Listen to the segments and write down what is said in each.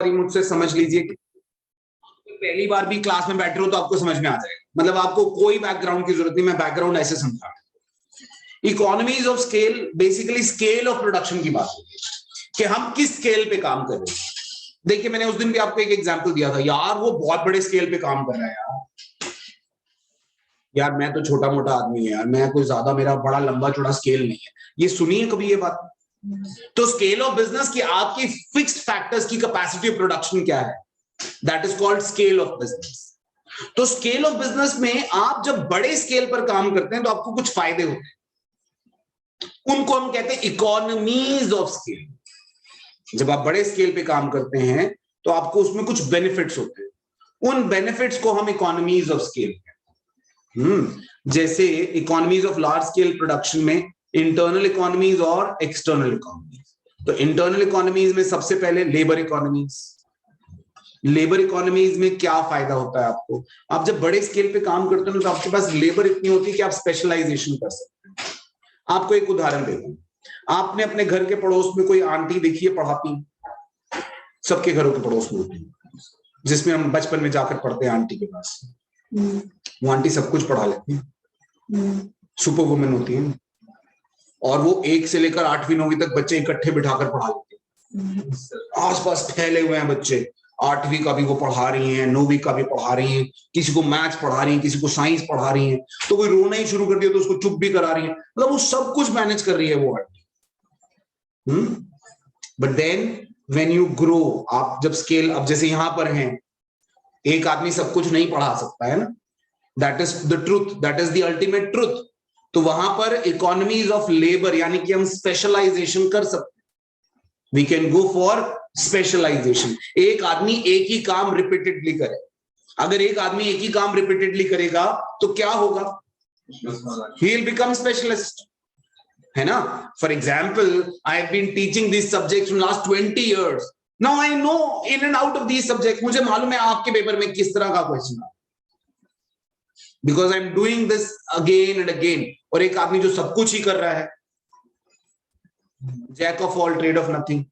मुझसे समझ लीजिए कि पहली बार भी क्लास में बैठ रहे हो तो आपको समझ में आ जाएगा, मतलब आपको कोई बैकग्राउंड की जरूरत नहीं, मैं बैकग्राउंड ऐसे समझा। Economies of scale basically scale of production की बात होती है कि हम किस स्केल पे काम कर रहे हैं। देखिए मैंने उस दिन भी आपको एक एग्जांपल दिया था, यार वो बहुत बड़े स्केल पे काम कर रहा है यार मैं तो छोटा मोटा आदमी है यार, मैं कोई ज्यादा मेरा बड़ा लंबा चौड़ा स्केल नहीं है। ये सुनिए कभी ये बात। तो स्केल ऑफ बिजनेस की आपकी फिक्स्ड फैक्टर्स की कैपेसिटी ऑफ प्रोडक्शन क्या है, that is called scale of business. तो स्केल ऑफ बिजनेस में आप जब बड़े स्केल पर काम करते हैं तो आपको कुछ फायदे होते हैं, उनको हम कहते हैं इकोनॉमीज ऑफ स्केल। जब आप बड़े स्केल पे काम करते हैं तो आपको उसमें कुछ बेनिफिट्स होते हैं, उन बेनिफिट्स को हम इकोनॉमीज ऑफ स्केल कहते हैं। जैसे economies of large scale production में इंटरनल इकोनॉमीज और एक्सटर्नल इकोनॉमीज। तो इंटरनल इकोनॉमीज में सबसे पहले लेबर इकोनॉमीज। लेबर इकोनॉमीज में क्या फायदा होता है आपको, आप जब बड़े स्केल पे काम करते हो तो आपके पास लेबर इतनी होती है कि आप स्पेशलाइजेशन कर सकते हैं। आपको एक उदाहरण देता हूं, आपने अपने घर के पड़ोस में कोई आंटी देखी है पढ़ाती, सबके घरों के पड़ोस में होती है, जिसमें हम बचपन में जाकर पढ़ते हैं आंटी के पास। वो आंटी सब कुछ पढ़ा लेती है, सुपर वुमेन होती है, और वो 1 से लेकर 8वीं 9वीं तक बच्चे इकट्ठे बिठाकर पढ़ा लेते हैं। आसपास फैले हुए हैं बच्चे, 8वीं का भी वो पढ़ा रही हैं, 9वीं का भी पढ़ा रही हैं, किसी को मैथ्स पढ़ा रही हैं, किसी को साइंस पढ़ा रही हैं, तो कोई रोना ही शुरू कर दिया तो उसको चुप भी करा रही है, मतलब वो सब कुछ मैनेज कर रही है वो aunty. But then when you grow, आप जब स्केल, अब जैसे यहां पर हैं, एक आदमी सब कुछ नहीं पढ़ा सकता है ना, that is the truth, that is the ultimate truth. तो वहां पर इकोनॉमीज ऑफ लेबर यानी कि हम स्पेशलाइजेशन कर सकते हैं, we can go for specialisation. एक आदमी एक ही काम रिपीटेडली करे, अगर एक आदमी एक ही काम रिपीटेडली करेगा तो क्या होगा, ही विल बिकम स्पेशलिस्ट, है ना। For example I have been teaching this subject from last 20 years, now I know in and out of this subject. मुझे मालूम है आपके पेपर में किस तरह का क्वेश्चन है, because I am doing this again and again. और एक आदमी जो सब कुछ ही कर रहा है, jack of all trade of nothing,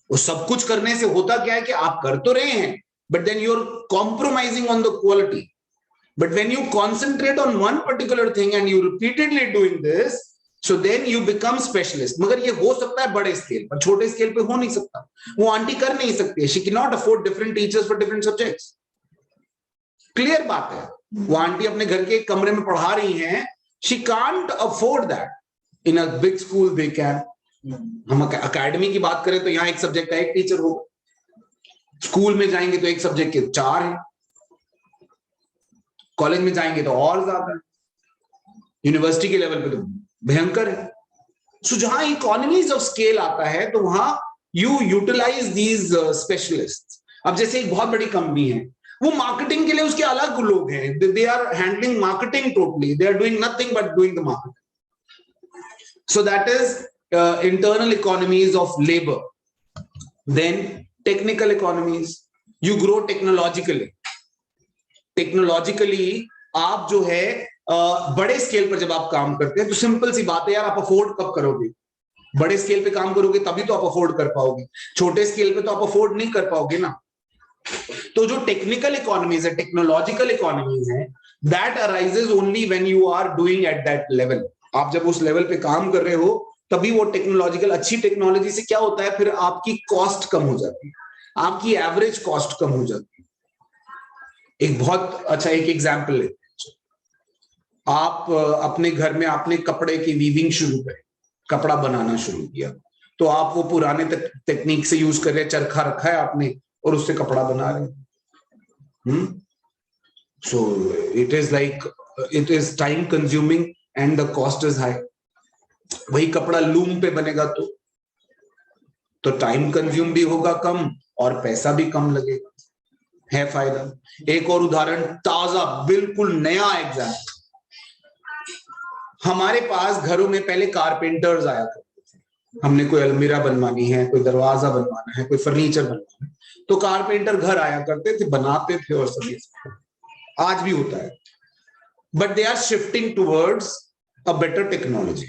वो सब कुछ करने से होता क्या है कि आप कर तो रहे हैं but then you are compromising on the quality. But when you concentrate on one particular thing and you repeatedly doing this, so then you become specialist. मगर ये हो सकता है बड़े स्केल पर, छोटे स्केल पे हो नहीं सकता। वो आंटी कर नहीं सकती, she can not afford different teachers for different subjects. Clear बात है, वो आंटी अपने घर के कमरे में पढ़ा रही हैं, she can't afford that. In a big school they can. हम अकेडमी की बात करें तो यहाँ एक सब्जेक्ट का एक टीचर होगा, स्कूल में जाएंगे तो एक सब्जेक्ट के 4 हैं, कॉलेज में जाएंगे तो और ज्यादा है, यूनिवर्सिटी के लेवल पे तो भयंकर है। सो जहां इकोनॉमीज ऑफ स्केल आता है तो वहां यू यूटिलाइज दीज स्पेशलिस्ट। अब जैसे एक बहुत बड़ी कंपनी है, वो मार्केटिंग के लिए उसके अलग लोग हैं, they are handling marketing totally, they are doing nothing but doing the marketing. So that is internal economies of labor. Then technical economies, you grow technologically. Technologically आप जो है बड़े स्केल पर जब आप काम करते हैं तो सिंपल सी बात है यार, आप अफोर्ड कब करोगे, बड़े स्केल पे काम करोगे तभी तो आप अफोर्ड कर पाओगे, छोटे स्केल पे तो आप अफोर्ड नहीं कर पाओगे ना। तो जो टेक्निकल इकोनॉमीज है, टेक्नोलॉजिकल इकोनॉमीज है, that arises only when you are doing at that level. आप जब उस लेवल पे काम कर रहे हो तभी वो टेक्नोलॉजिकल, अच्छी टेक्नोलॉजी से क्या होता है, फिर आपकी कॉस्ट कम हो जाती है, आपकी एवरेज कॉस्ट कम हो जाती है। एक बहुत अच्छा एक एग्जांपल है, आप अपने घर में आपने कपड़े की वीविंग शुरू करी, कपड़ा बनाना शुरू किया, तो आप वो पुराने टेक्निक से यूज कर रहे हैं, चरखा रखा है आपने और उससे कपड़ा बना रहे हैं। So it is like, it is time consuming and the cost is high. वही कपड़ा लूम पे बनेगा तो टाइम कंज्यूम भी होगा कम और पैसा भी कम लगेगा, है फायदा। एक और उदाहरण, ताजा बिल्कुल नया एग्जाम्पल, हमारे पास घरों में पहले कारपेंटर्स आया करते थे, हमने कोई अलमीरा बनवानी है, कोई दरवाजा बनवाना है, कोई फर्नीचर बनवाना है, तो कारपेंटर घर आया करते थे, बनाते थे और सभी, आज भी होता है। But they are shifting towards a better technology.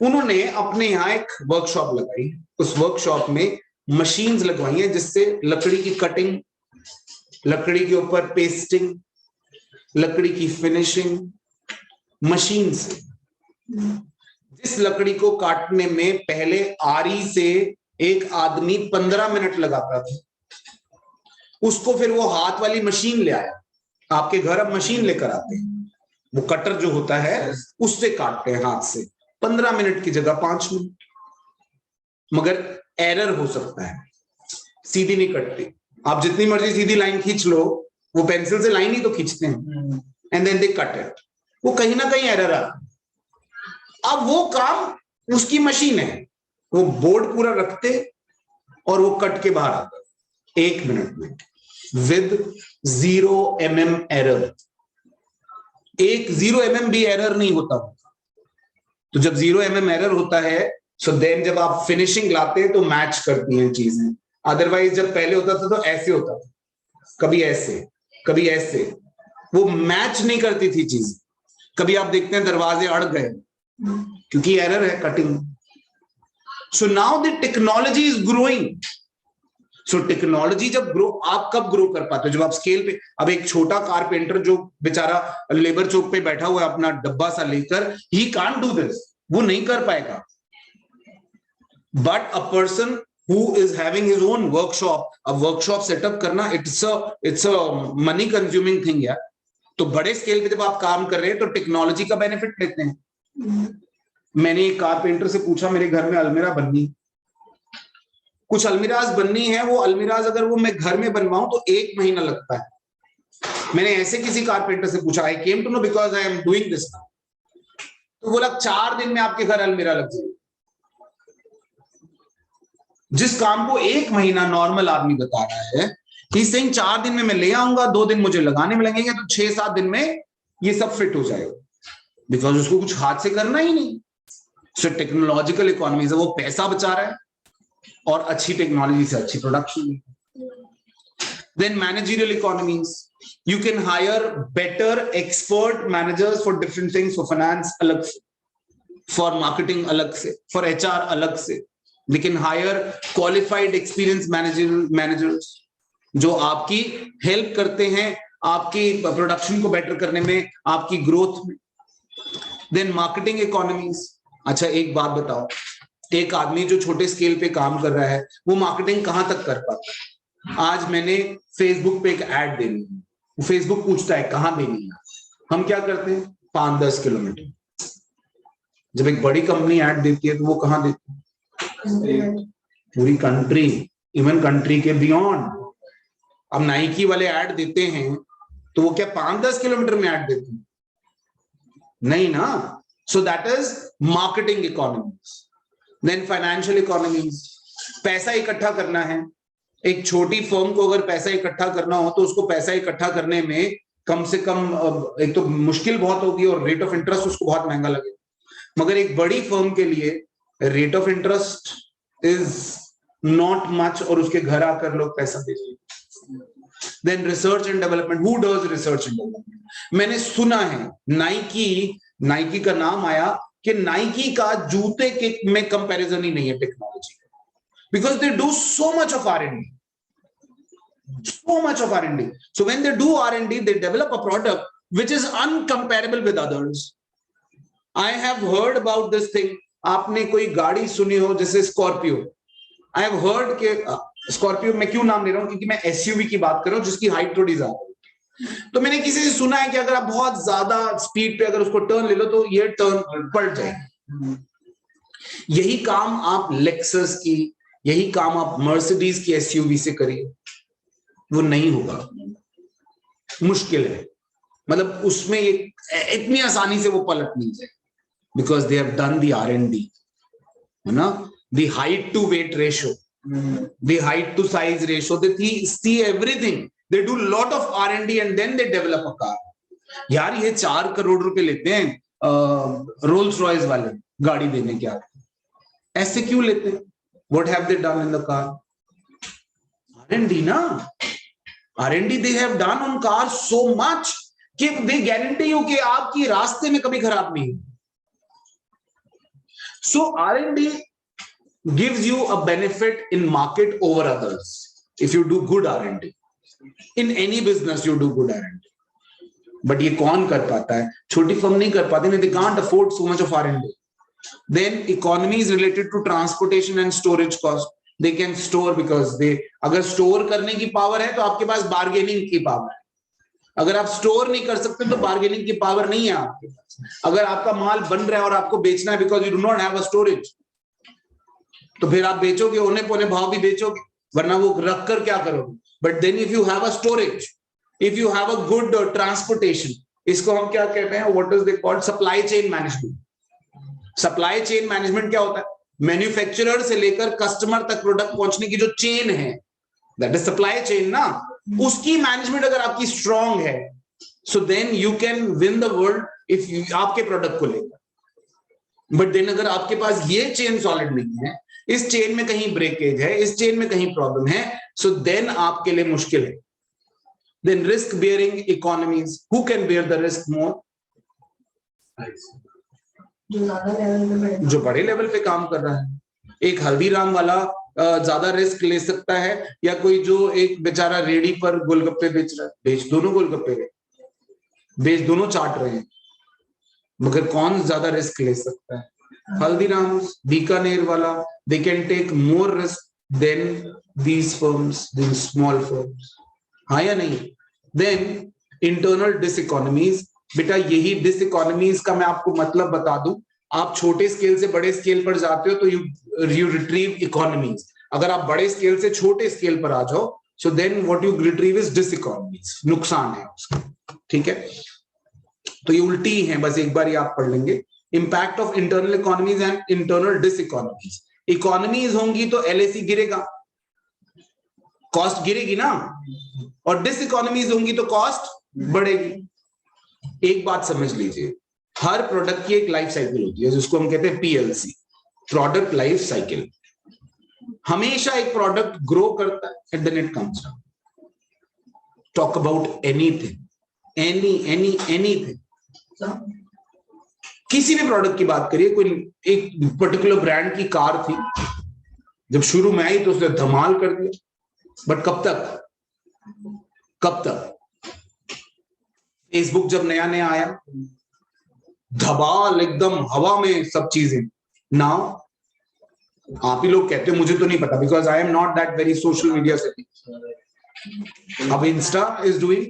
उन्होंने अपने यहाँ एक वर्कशॉप लगाई, उस वर्कशॉप में मशीन्स लगवाई हैं जिससे लकड़ी की कटिंग, लकड़ी के ऊपर पेस्टिंग, लकड़ी की फिनिशिंग, मशीन से। जिस लकड़ी को काटने में पहले आरी से एक आदमी 15 मिनट लगाता था, उसको फिर वो हाथ वाली मशीन ले आया। आपके घर अब मशीन लेकर आते हैं, वो कटर जो होता है उससे काटते हैं हाथ से, 15 मिनट की जगह 5 मिनट। मगर एरर हो सकता है, सीधी नहीं कटती। आप जितनी मर्जी सीधी लाइन खींच लो, वो पेंसिल से लाइन ही तो खींचते हैं, and then they cut it, वो कहीं ना कहीं एरर आता। अब वो काम उसकी मशीन है, वो बोर्ड पूरा रखते और वो कट के बाहर आता 1 मिनट में विद 0 mm एरर। एक 0 mm भी एरर नहीं होता। तो जब 0 mm एरर होता है, सो देन जब आप फिनिशिंग लाते हैं तो मैच करती हैं चीजें। अदरवाइज जब पहले होता था तो ऐसे होता था, कभी ऐसे कभी ऐसे, वो मैच नहीं करती थी चीज। कभी आप देखते हैं दरवाजे अड़ गए क्योंकि एरर है cutting. So now the technology is growing. So technology जब ग्रो, आप कब ग्रो कर पाते हो? जब आप स्केल पे। अब एक छोटा कारपेंटर जो बेचारा लेबर चौक पे बैठा हुआ है अपना डब्बा सा लेकर, ही कांट डू दिस, वो नहीं कर पाएगा। But a person who is having his own workshop, अब वर्कशॉप सेटअप करना it's a money consuming thing यार। तो बड़े स्केल पे जब आप काम कर रहे हैं तो टेक्नोलॉजी का बेनिफिट लेते हैं। मैंने एक कारपेंटर से पूछा, मेरे घर में अलमीरा बननी, कुछ अलमीराज बननी है, वो अलमीराज अगर वो मैं घर में बनवाऊं तो 1 महीना लगता है। मैंने ऐसे किसी कारपेंटर से पूछा, I came to know because I am doing this now, तो बोला 4 दिन में आपके घर अलमीरा लग जाएगी। जिस काम को 1 महीना नॉर्मल आदमी बता रहा है, ही सेइंग 4 दिन में मैं ले आऊंगा, 2 दिन मुझे लगाने में लगेंगे, तो 6-7 दिन में ये सब फिट हो जाएगा, बिकॉज उसको कुछ हाथ से करना ही नहीं। सो टेक्नोलॉजिकल इकोनॉमीज, वो पैसा बचा रहा है और अच्छी टेक्नोलॉजी से अच्छी production. Then managerial economies, you can hire better expert managers for different things, for finance अलग से, फॉर मार्केटिंग अलग से, फॉर एचआर अलग से। We can hire qualified experienced managers जो आपकी हेल्प करते हैं आपकी प्रोडक्शन को बेटर करने में, आपकी ग्रोथ में। Then marketing economies. अच्छा एक बात बताओ, एक आदमी जो छोटे स्केल पे काम कर रहा है वो मार्केटिंग कहां तक कर पाता है? आज मैंने फेसबुक पे एक ऐड देनी है, फेसबुक पूछता है कहां देनी है, हम क्या करते हैं 5-10 किलोमीटर। जब एक बड़ी कंपनी ऐड देती है तो वो कहां देती है? पूरी कंट्री, इवन कंट्री के बियॉन्ड। अब नाइकी वाले ऐड देते हैं तो वो क्या 5-10 किलोमीटर में ऐड देते हैं? नहीं ना। So that is marketing economies. Then financial economies, पैसा इकट्ठा करना है। एक छोटी फर्म को अगर पैसा इकट्ठा करना हो तो उसको पैसा इकट्ठा करने में कम से कम एक तो मुश्किल बहुत होगी और रेट ऑफ इंटरेस्ट उसको बहुत महंगा लगेगा। मगर एक बड़ी फर्म के लिए rate of interest is not much और उसके घर आकर लोग पैसा भेजेंगे। Then research and development, who does research and development? मैंने सुना है नाइकी का नाम आया कि नाइकी का जूते के में कंपैरिजन ही नहीं है टेक्नोलॉजी का, because they do so much of R&D, so much of R&D. So when they do R&D, they develop a product which is uncomparable with others. I have heard about this thing. आपने कोई गाड़ी सुनी हो जैसे Scorpio? I have heard के Scorpio, मैं क्यों नाम ले रहा हूं क्योंकि मैं एसयूवी की बात कर रहा हूं जिसकी हाइट थोड़ी ज्यादा है। तो मैंने किसी से सुना है कि अगर आप बहुत ज्यादा स्पीड पे अगर उसको टर्न ले लो तो ये टर्न पलट जाएगी। यही काम आप लेक्सस की, यही काम आप मर्सिडीज की एसयूवी से करिए, वो नहीं होगा, मुश्किल है। मतलब उसमें इतनी आसानी से वो पलट नहीं जाए, because they have done the R&D, है ना? The height to weight ratio, the height to size ratio, they see everything. They do lot of R&D and then they develop a car. यार ये 4 करोड़ रुपए लेते हैं रोल्स रॉयस वाले गाड़ी देने के, ऐसे क्यों लेते हैं? What have they done in the car? R&D ना, R&D they have done on cars so much कि they guarantee you कि आपकी रास्ते में कभी खराब नहीं। So R&D gives you a benefit in market over others if you do good R&D. In any business you do good R&D. But ये कौन कर पाता है? छोटी फर्म नहीं कर पाती, they can't afford so much of R&D. Then economies related to transportation and storage cost. They can store because they, अगर स्टोर करने की पावर है तो आपके पास बार्गेनिंग की पावर है. अगर आप स्टोर नहीं कर सकते तो बार्गेनिंग की पावर नहीं है आपके पास. अगर आपका माल बन रहा है और आपको बेचना है because you do not have a storage, तो फिर आप बेचोगे, औने पौने भाव भी बेचोगे, वरना वो रख कर क्या करोगे. But then if you have a storage, if you have a good transportation, इसको हम क्या कहते हैं, what is they called, supply chain management. Supply chain management क्या होता है? मैन्युफैक्चरर से लेकर कस्टमर तक प्रोडक्ट पहुंचने की जो चेन है, दैट इज सप्लाई चेन ना. उसकी मैनेजमेंट अगर आपकी स्ट्रांग है, so then you can win the world if आपके प्रोडक्ट को लेकर. बट देन अगर आपके पास ये चेन सॉलिड नहीं है, इस चेन में कहीं ब्रेकेज है, इस चेन में कहीं प्रॉब्लम है, सो देन आपके लिए मुश्किल है. Then risk bearing economies, who can bear the risk more? जो बड़े लेवल पे काम कर रहा है. एक हल्दीराम वाला ज्यादा रिस्क ले सकता है, या कोई जो एक बेचारा रेडी पर गोलगप्पे बेच रहा है? बेच दोनों गोलगप्पे रहे, बेच दोनों चाट रहे हैं, मगर कौन ज्यादा रिस्क ले सकता है? हल्दीराम, बीकानेर वाला, they can take more risk than these firms, these small firms. हाँ या नहीं? Then internal diseconomies. बेटा यही डिसइकोनॉमीज का मैं आपको मतलब बता दूं. आप छोटे स्केल से बड़े स्केल पर जाते हो तो यू रिट्रीव इकोनॉमीज. अगर आप बड़े स्केल से छोटे स्केल पर आ जाओ, so then what you retrieve is diseconomies. नुकसान है उसका. ठीक है, तो ये उल्टी है, बस एक बार ये आप पढ़ लेंगे. Impact of internal economies and internal diseconomies. Economies होंगी तो एलएसी गिरेगा, कॉस्ट गिरेगी ना, और डिसइकोनॉमीज होंगी तो कॉस्ट बढ़ेगी. एक बात समझ लीजिए, हर प्रोडक्ट की एक लाइफ साइकिल होती है जिसको हम कहते हैं पीएलसी, प्रोडक्ट लाइफ साइकिल. हमेशा एक प्रोडक्ट ग्रो करता है, then it comes down. Talk about anything, anything, किसी भी प्रोडक्ट की बात करिए. कोई एक पर्टिकुलर ब्रांड की कार थी, जब शुरू में आई तो उसने धमाल कर दिया, बट कब तक? फेसबुक जब नया नया आया, धमाल, एकदम हवा में सब चीजें. नाउ आप ही लोग कहते हो, मुझे तो नहीं पता, because I am not that very social media से. अब इंस्टा इज डूइंग,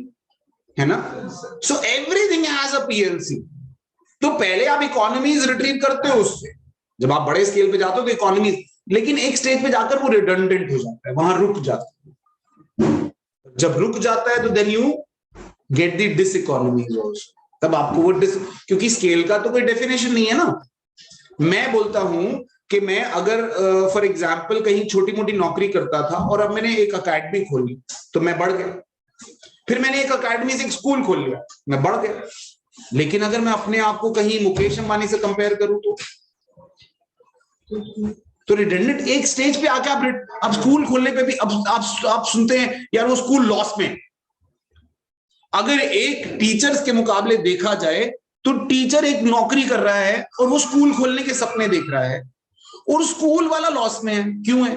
है ना. So everything has a PLC. तो पहले आप इकोनॉमीज रिट्रीव करते हो उससे, जब आप बड़े स्केल पे जाते हो तो इकोनॉमीज, लेकिन एक स्टेज पे जाकर वो रिडंडेंट हो जाता है, वहां रुक जाता है. जब रुक जाता है तो then you get the diseconomies also. तब आपको वो क्योंकि स्केल का तो कोई डेफिनेशन नहीं है ना. मैं बोलता हूं कि मैं अगर फॉर एग्जांपल कहीं छोटी मोटी नौकरी करता था और अब मैंने एक अकेडमी खोली तो मैं बढ़ गया. फिर मैंने एक अकेडमी से एक स्कूल खोल लिया, मैं बढ़ गया. लेकिन अगर मैं अपने आप को कहीं मुकेश अंबानी से कंपेयर करूं तो रिडंडेंट. एक स्टेज पे आके आप स्कूल खोलने पे भी अब आप सुनते हैं यार वो स्कूल लॉस में. अगर एक टीचर्स के मुकाबले देखा जाए तो टीचर एक नौकरी कर रहा है और वो स्कूल खोलने के सपने देख रहा है, और स्कूल वाला लॉस में है. क्यों है?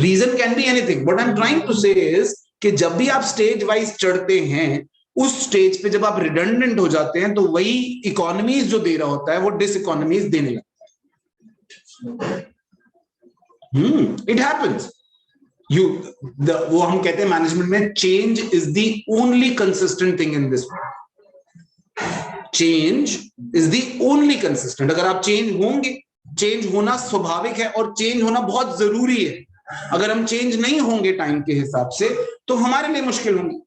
Reason can be anything. What I am trying to say is कि जब भी आप स्टेज वाइज चढ़ते हैं, उस स्टेज पे जब आप रिडंडेंट हो जाते हैं तो वही इकोनॉमीज जो दे रहा होता है वो डिसइकोनॉमीज देने लगता है. It happens. वो हम कहते हैं मैनेजमेंट में, change is the only consistent thing in this world. Change is the only consistent. अगर आप चेंज होंगे, चेंज होना स्वाभाविक है और चेंज होना बहुत जरूरी है. अगर हम चेंज नहीं होंगे टाइम के हिसाब से तो हमारे लिए मुश्किल होंगी.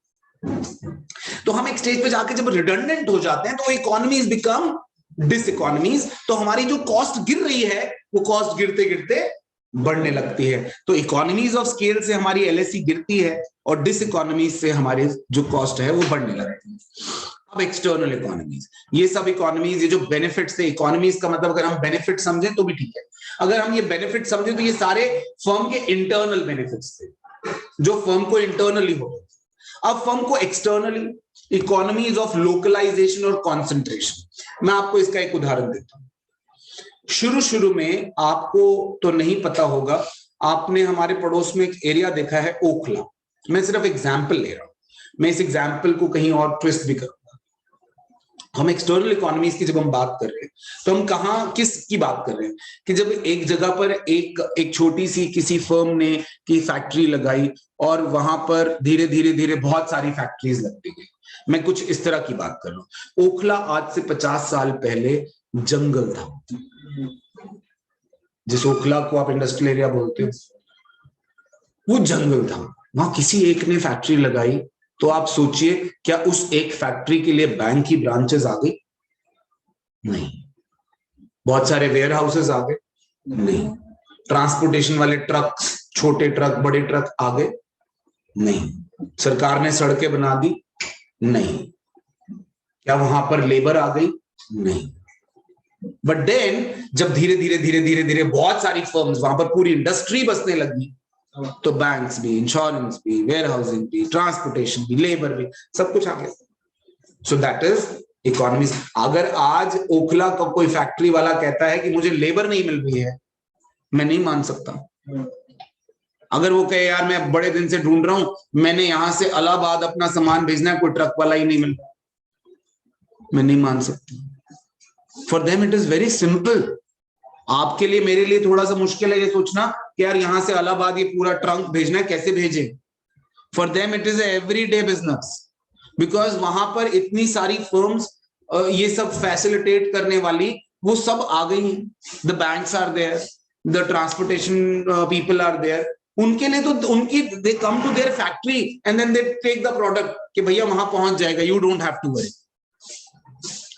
तो हम एक स्टेज पे जाके जब रिडंडेंट हो जाते हैं तो इकोनॉमीज बिकम डिसइकोनॉमीज. तो हमारी जो कॉस्ट गिर रही है वो कॉस्ट गिरते गिरते बढ़ने लगती है. तो इकोनॉमीज ऑफ स्केल से हमारी एलएसी गिरती है और डिसइकोनॉमीज से हमारी जो कॉस्ट है वो बढ़ने लगती है. अब एक्सटर्नल इकोनॉमीज, ये सब इकोनॉमीज, ये जो बेनिफिट्स थे, इकोनॉमीज का मतलब अगर हम बेनिफिट समझें तो भी ठीक है. अगर हम ये बेनिफिट समझें तो ये सारे फर्म के इंटरनल बेनिफिट्स थे जो फर्म को इंटरनली हो. अब फर्म को एक्सटर्नली, इकोनॉमीज ऑफ लोकलाइजेशन और कॉन्सेंट्रेशन. मैं आपको इसका एक उदाहरण देता हूं. शुरू शुरू में आपको तो नहीं पता होगा, आपने हमारे पड़ोस में एक एरिया देखा है ओखला। मैं सिर्फ एग्जाम्पल ले रहा हूं, मैं इस एग्जाम्पल को कहीं और ट्विस्ट भी करूंगा। हम एक्सटर्नल इकोनॉमीज की जब हम बात कर रहे हैं तो हम कहाँ किस की बात कर रहे हैं कि जब एक जगह पर एक छोटी सी किसी फर्म ने की फैक्ट्री लगाई और वहां पर धीरे धीरे धीरे बहुत सारी फैक्ट्रीज लगती गई। मैं कुछ इस तरह की बात कर रहा हूँ। ओखला आज से 50 साल पहले जंगल था। जिस ओखला को आप इंडस्ट्रियल एरिया बोलते हो वो जंगल था। वहां किसी एक ने फैक्ट्री लगाई तो आप सोचिए क्या उस एक फैक्ट्री के लिए बैंक की ब्रांचेस आ गई? नहीं। बहुत सारे वेयर हाउसेस आ गए? नहीं। ट्रांसपोर्टेशन वाले ट्रक, छोटे ट्रक बड़े ट्रक आ गए? नहीं। सरकार ने सड़कें बना दी? नहीं। क्या वहां पर लेबर आ गई? नहीं। बट देन जब धीरे धीरे धीरे धीरे धीरे बहुत सारी फर्म्स, वहां पर पूरी इंडस्ट्री बसने लगी, तो बैंक्स भी, इंश्योरेंस भी, वेयर हाउसिंग भी, ट्रांसपोर्टेशन भी, लेबर भी, सब कुछ आ गया। सो दैट इज इकोनॉमी। अगर आज ओखला का कोई फैक्ट्री वाला कहता है कि मुझे लेबर नहीं मिल रही है, मैं नहीं मान सकता। अगर वो कहे यार मैं बड़े दिन से ढूंढ रहा हूं, मैंने यहां से इलाहाबाद अपना सामान भेजना है, कोई ट्रक वाला ही नहीं मिल रहा, मैं नहीं मान सकता। For them it is very simple. आपके लिए, मेरे लिए थोड़ा सा मुश्किल है ये सोचना कि यार यहां से इलाहाबाद ये पूरा ट्रंक भेजना है, कैसे भेजे। For them it is every day business, because वहां पर इतनी सारी फर्म्स ये सब फैसिलिटेट करने वाली वो सब आ गई हैं। The banks are there, the transportation people are there. उनके लिए तो उनकी they come to their factory and then they take the product कि भैया वहां पहुंच जाएगा, you don't have to worry.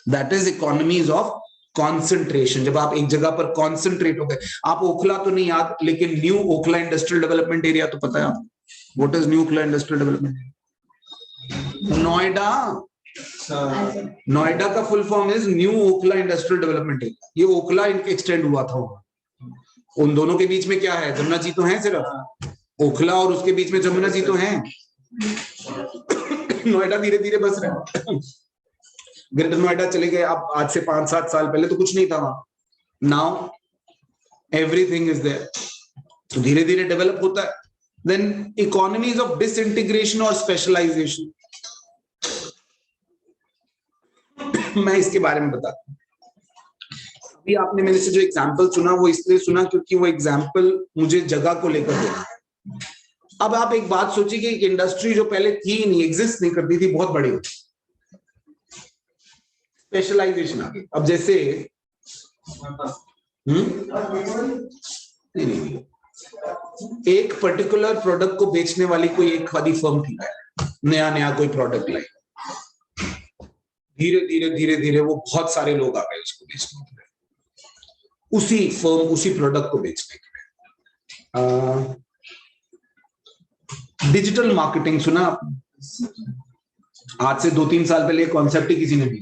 That is economies of concentration. जब आप एक जगह पर कॉन्सेंट्रेट हो गए। आप ओखला तो नहीं याद, लेकिन new Okhla industrial development area तो पता है आपको? What is new Okhla industrial development? Noida. Noida का full form is new Okhla industrial development area. ये ओखला एक्सटेंड हुआ था। उन दोनों के बीच में क्या है? जमुना जी तो है, सिर्फ ओखला और उसके बीच में जमुना जी तो है। नोएडा धीरे धीरे बस रहा है। ग्रेटर नोएडा चले गए आप, आज से 5-7 साल पहले तो कुछ नहीं था वहां। Now everything is there. तो धीरे धीरे डेवलप होता है। देन इकोनॉमीज ऑफ डिसइंटीग्रेशन और स्पेशलाइजेशन, मैं इसके बारे में बताता हूं। अभी आपने मेरे से जो एग्जाम्पल सुना वो इसलिए सुना क्योंकि वो एग्जाम्पल मुझे जगह को लेकर देना है। अब आप एक बात सोचिए कि एक इंडस्ट्री जो पहले थी नहीं, एग्जिस्ट नहीं करती थी, बहुत बड़ी होती, स्पेशलाइजेशन आ गई। अब जैसे नहीं नहीं, एक पर्टिकुलर प्रोडक्ट को बेचने वाली कोई एक वाली फर्म थी, नया नया कोई प्रोडक्ट लाई, धीरे धीरे धीरे धीरे वो बहुत सारे लोग आ गए उसको बेचने के लिए, उसी फर्म उसी प्रोडक्ट को बेचने के लिए। डिजिटल मार्केटिंग सुना आपने? आज से 2-3 साल पहले कॉन्सेप्ट ही किसी ने नहीं।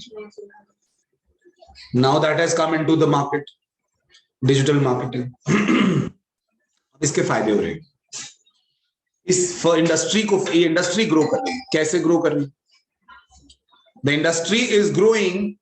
Now that has come into the market, digital marketing. इसके फायदे हो रहे हैं। इस इंडस्ट्री को, ये इंडस्ट्री ग्रो कर रही है। कैसे ग्रो कर रही है? द इंडस्ट्री इज ग्रोइंग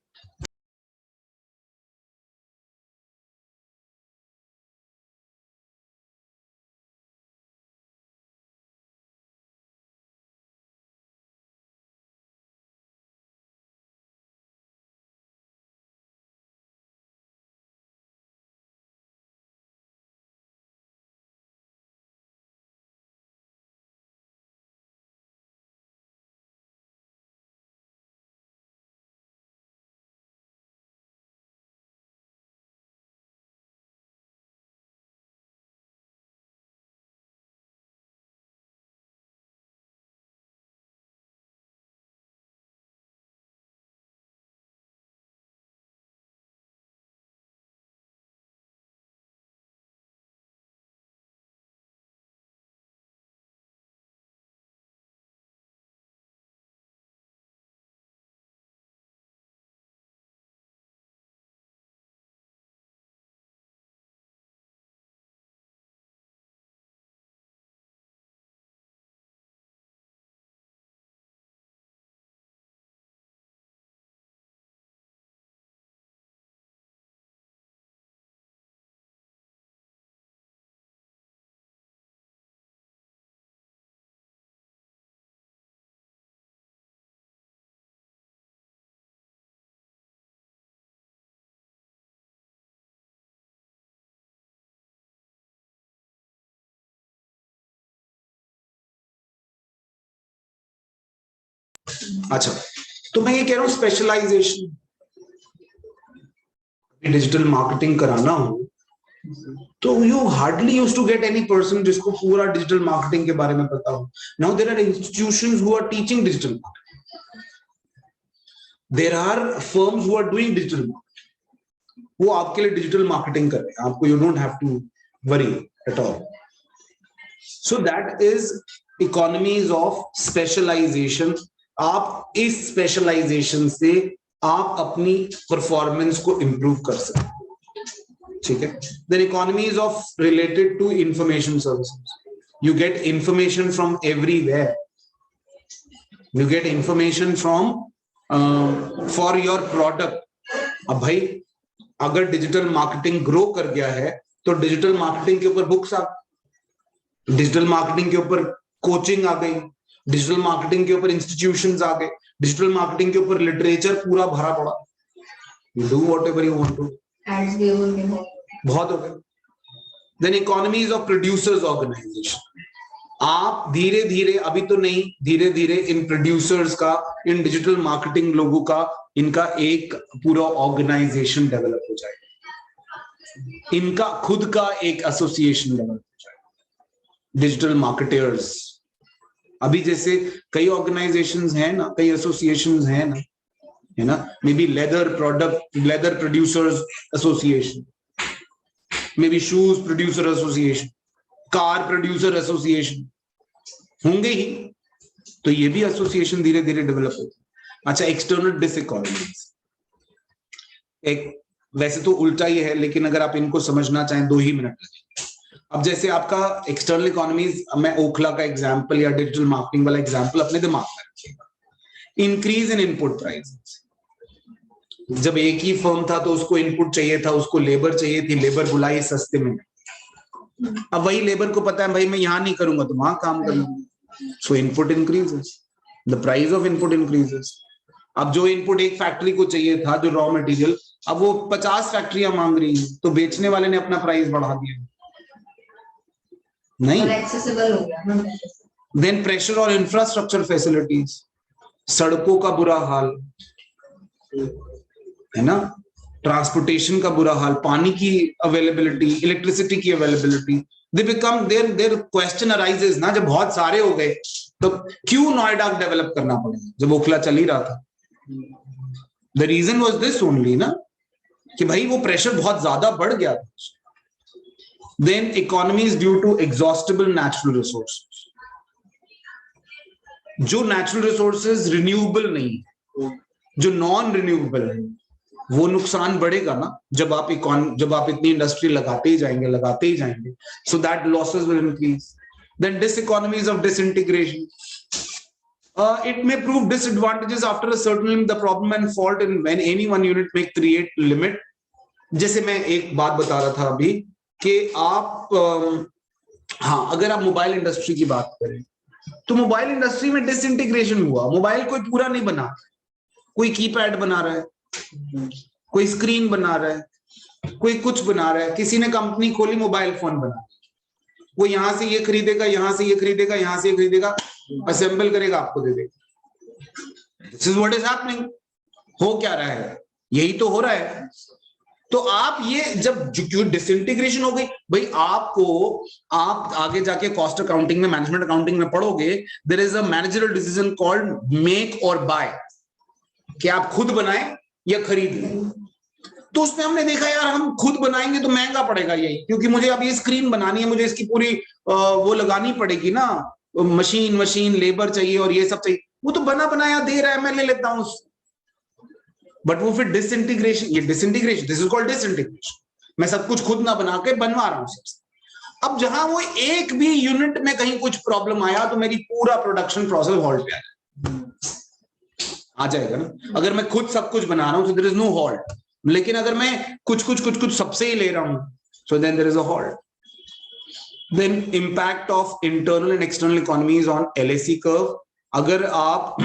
अच्छा, तो मैं ये कह रहा हूँ स्पेशलाइजेशन, डिजिटल मार्केटिंग कराना हो तो you hardly use to get any person जिसको पूरा डिजिटल मार्केटिंग के बारे में पता हो. Now there are institutions who are teaching digital marketing, there are firms who are doing digital marketing, वो आपके लिए डिजिटल मार्केटिंग कर रहे हैं, आपको you don't have to worry at all. So that is economies of specialisation. आप इस specialisation से आप अपनी परफॉर्मेंस को इंप्रूव कर सकते हैं. ठीक है. Then economies of related to information services. You get information from everywhere. You get information from for your product. अब भाई अगर डिजिटल मार्केटिंग ग्रो कर गया है तो डिजिटल मार्केटिंग के ऊपर बुक्स आ, डिजिटल मार्केटिंग के ऊपर कोचिंग आ गई, डिजिटल मार्केटिंग के ऊपर इंस्टीट्यूशंस आ गए, डिजिटल मार्केटिंग के ऊपर लिटरेचर पूरा भरा पड़ा. You do whatever you want to. Ads भी हो गए, बहुत हो गए. Then economies of producers organisation. आप धीरे धीरे, अभी तो नहीं, धीरे धीरे इन प्रोड्यूसर्स का, इन डिजिटल मार्केटिंग लोगों का, इनका एक पूरा ऑर्गेनाइजेशन डेवलप हो जाएगा, इनका खुद का एक एसोसिएशन डेवलप हो जाएगा. डिजिटल मार्केटर्स, अभी जैसे कई ऑर्गेनाइजेशंस हैं ना, कई एसोसिएशंस हैं ना, है ना. May be leather producers association, maybe shoes producer association, car producer association होंगे ही. तो ये भी एसोसिएशन धीरे धीरे डेवलप होते हैं. अच्छा, एक्सटर्नल डिसइकोनॉमीज, एक वैसे तो उल्टा ही है, लेकिन अगर आप इनको समझना चाहें 2 ही मिनट लगेंगे. अब जैसे आपका एक्सटर्नल इकोनॉमीज, मैं ओखला का एग्जांपल या डिजिटल मार्केटिंग वाला एग्जांपल अपने दिमाग में रखिएगा. Increase in input prices. जब एक ही फर्म था तो उसको इनपुट चाहिए था, उसको लेबर चाहिए थी, लेबर बुलाई सस्ते में. अब वही लेबर को पता है भाई मैं यहां नहीं करूंगा तो वहां काम करूंगा, सो input increases, the price of input increases. अब जो इनपुट एक फैक्ट्री को चाहिए था, जो रॉ मटेरियल, अब वो 50 फैक्ट्रियां मांग रही हैं, तो बेचने वाले ने अपना प्राइस बढ़ा दिया. नहीं, एक्सेसिबल हो गया. देन प्रेशर और इंफ्रास्ट्रक्चर फैसिलिटीज, सड़कों का बुरा हाल है ना, ट्रांसपोर्टेशन का बुरा हाल, पानी की अवेलेबिलिटी, इलेक्ट्रिसिटी की availability, they become their question arises ना, जब बहुत सारे हो गए तो क्यों नोएडा डेवलप करना पड़ेगा जब ओखला चल ही रहा था. The reason was this only ना, कि भाई वो प्रेशर बहुत ज्यादा बढ़ गया था. Then economies due to exhaustible natural resources. जो नेचुरल रिसोर्सेज रिन्यूएबल नहीं है, जो नॉन रिन्यूएबल है, वो नुकसान बढ़ेगा ना जब आप इतनी इंडस्ट्री लगाते ही जाएंगे, so that losses will increase. Then diseconomies of disintegration. It may prove disadvantages after a certain limit. The problem and fault in when any one unit may create limit. जैसे मैं एक बात बता रहा था अभी कि आप हाँ, अगर आप मोबाइल इंडस्ट्री की बात करें तो मोबाइल इंडस्ट्री में डिसइंटीग्रेशन हुआ. मोबाइल कोई पूरा नहीं बना, कोई कीपैड बना रहा है, कोई स्क्रीन बना रहा है, कोई कुछ बना रहा है. किसी ने कंपनी खोली, मोबाइल फोन बना, वो यहां से ये खरीदेगा, यहां से ये खरीदेगा, यहां से ये खरीदेगा, असेंबल करेगा, आपको दे देगा. This is what is happening. हो क्या रहा है? यही तो हो रहा है. तो आप ये जब डिसइंटीग्रेशन हो गई भाई, आप आगे जाके कॉस्ट अकाउंटिंग में, मैनेजमेंट अकाउंटिंग में पढ़ोगे, there is a managerial decision called make और बाय, कि आप खुद बनाएं या खरीद लें. तो उसमें हमने देखा यार हम खुद बनाएंगे तो महंगा पड़ेगा यही, क्योंकि मुझे अब ये स्क्रीन बनानी है, मुझे इसकी पूरी वो लगानी पड़ेगी ना, मशीन लेबर चाहिए और ये सब चाहिए. वो तो बना बनाया दे रहा है, मैं ले लेता हूं. बट वो फिर disintegration, this is called disintegration. मैं सब कुछ खुद ना बना के बनवा रहा हूं. अब जहां वो एक भी यूनिट में कहीं कुछ प्रॉब्लम आया तो मेरी पूरा प्रोडक्शन प्रोसेस हॉल्ट पे आ जाएगा ना. अगर मैं खुद सब कुछ बना रहा हूं तो देयर इज नो हॉल्ट, लेकिन अगर मैं कुछ सबसे ही ले रहा हूं, so then there is a halt. Then impact of internal and external economies on LAC curve. अगर आप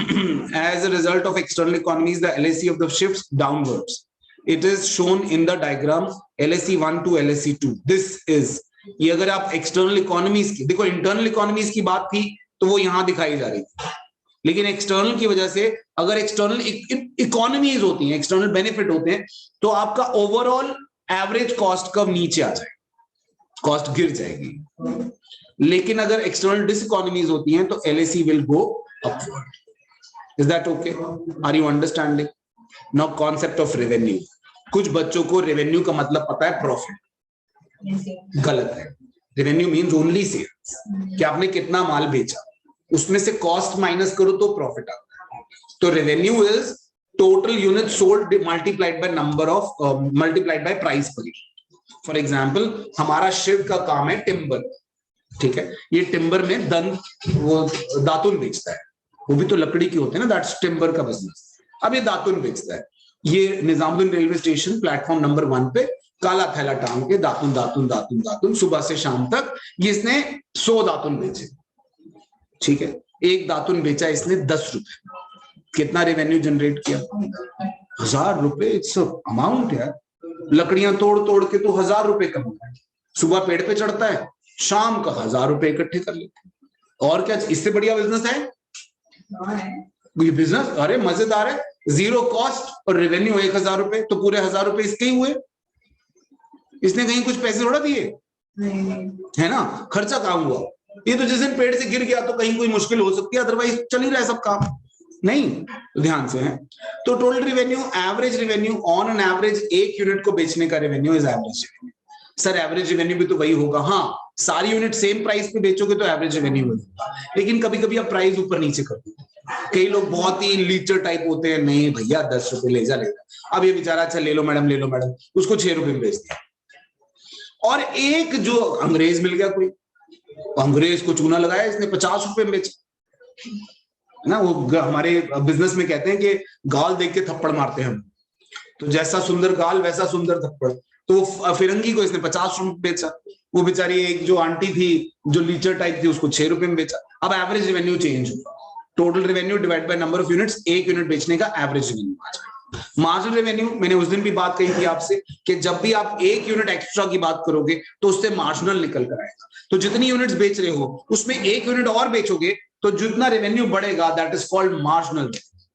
as a result of external economies, the LAC of the shifts downwards. It is shown in the diagram LAC1 to LAC2. This is, ये अगर आप external economies की देखो, internal economies की बात थी तो वो यहां दिखाई जा रही थी. लेकिन एक्सटर्नल की वजह से अगर एक्सटर्नल इकोनॉमीज होती हैं, एक्सटर्नल बेनिफिट होते हैं, तो आपका ओवरऑल एवरेज कॉस्ट कर्व नीचे आ जाएगा, कॉस्ट गिर जाएगी। लेकिन अगर एक्सटर्नल डिसइकोनॉमीज होती हैं तो LAC will go upward. Is that okay? Are you understanding? Now concept of revenue. कुछ बच्चों को रेवेन्यू का मतलब पता है प्रॉफिट, गलत है। रेवेन्यू मीन्स ओनली सेल्स, कि आपने कितना माल बेचा, उसमें से कॉस्ट माइनस करो तो प्रॉफिट आता है। तो revenue is total unit sold multiplied by number of multiplied by price per unit. For example हमारा शिव का काम है टिम्बर, ठीक है, ये टिम्बर में वो दातुन बेचता है, वो भी तो लकड़ी की होते हैं ना, दैट्स टिम्बर का बिजनेस। अब ये दातुन बेचता है, ये Nizamuddin railway station platform number 1 पे काला थैला टांग के दातुन दातुन दातुन दातुन सुबह से शाम तक ये इसने 100 दातुन बेचे, ठीक है, एक दातुन बेचा इसने 10 रुपए, कितना रेवेन्यू जनरेट किया? 1000 रुपए। इट्स अमाउंट यार, लकड़ियां तोड़ तोड़ के तो 1000 रुपए कमाता है, सुबह पेड़ पे चढ़ता है, शाम का 1000 रुपए इकट्ठे कर लेते हैं। और क्या इससे बढ़िया बिजनेस है ये बिजनेस? अरे मजेदार है, जीरो कॉस्ट और रेवेन्यू 1000 रुपए, तो पूरे 1000 रुपए इसके ही हुए, इसने कहीं कुछ पैसे थोड़ा दिए, है ना, खर्चा कहाँ हुआ? ये तो जिस दिन पेड़ से गिर गया तो कहीं कोई मुश्किल हो सकती है, अदरवाइज चल ही रहा है सब काम, नहीं? तो ध्यान से है। तो total revenue, average revenue on an average, एक यूनिट को बेचने का revenue is average revenue. Sir average revenue भी तो वही होगा, हाँ, सारी यूनिट सेम प्राइस पे बेचोगे तो एवरेज रेवेन्यू होगा, लेकिन कभी कभी आप प्राइस ऊपर नीचे कर दो। कई लोग बहुत ही लीचर टाइप होते हैं, नहीं भैया 10 रुपए ले जा लेगा, अब ये बेचारा अच्छा ले लो मैडम ले लो मैडम, उसको 6 रुपए में बेच दिया। और एक जो अंग्रेज मिल गया, कोई अंग्रेज को चूना लगाया, इसने 50 रुपए में बेचा ना। वो हमारे बिजनेस में कहते हैं कि गाल देख के थप्पड़ मारते हैं हम, तो जैसा सुंदर गाल वैसा सुंदर थप्पड़। तो फिरंगी को इसने 50 रुपए बेचा, वो बेचारी एक जो आंटी थी जो लीचर टाइप थी उसको 6 रुपए में बेचा। अब एवरेज रेवेन्यू चेंज हुआ, total revenue divide by number of units, एक यूनिट बेचने का एवरेज रेवेन्यू आ जाएगा। मार्जिनल रेवेन्यू, मैंने उस दिन भी बात कही थी आपसे कि जब भी आप एक यूनिट एक्स्ट्रा की बात करोगे तो उससे मार्जिनल निकल कर आएगा। तो जितनी यूनिट्स बेच रहे हो उसमें एक यूनिट और बेचोगे तो जितना रेवेन्यू बढ़ेगा दैट इज कॉल्ड मार्जिनल,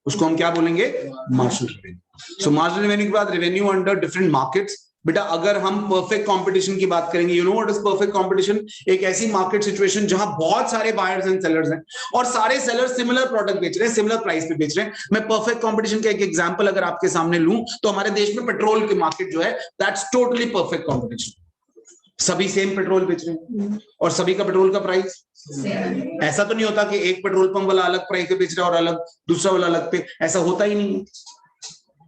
उसको हम क्या बोलेंगे? Marginal revenue. सो मार्जिनल रेवेन्यू के बाद रेवेन्यू अंडर डिफरेंट मार्केट्स। बेटा अगर हम परफेक्ट कंपटीशन की बात करेंगे, you know what is perfect competition? एक ऐसी मार्केट सिचुएशन जहां बहुत सारे बायर्स एंड सेलर्स हैं और सारे सेलर्स सिमिलर प्रोडक्ट बेच रहे हैं, सिमिलर प्राइस पे बेच रहे हैं। मैं परफेक्ट कंपटीशन का एक एग्जांपल अगर आपके सामने लूं तो हमारे देश में पेट्रोल की मार्केट जो है दैट्स टोटली परफेक्ट कंपटीशन। सभी सेम पेट्रोल बेच रहे हैं और सभी का पेट्रोल का प्राइस ऐसा तो नहीं होता कि एक पेट्रोल पंप वाला अलग प्राइस पे बेच रहा है और अलग दूसरा वाला अलग पे, ऐसा होता ही नहीं।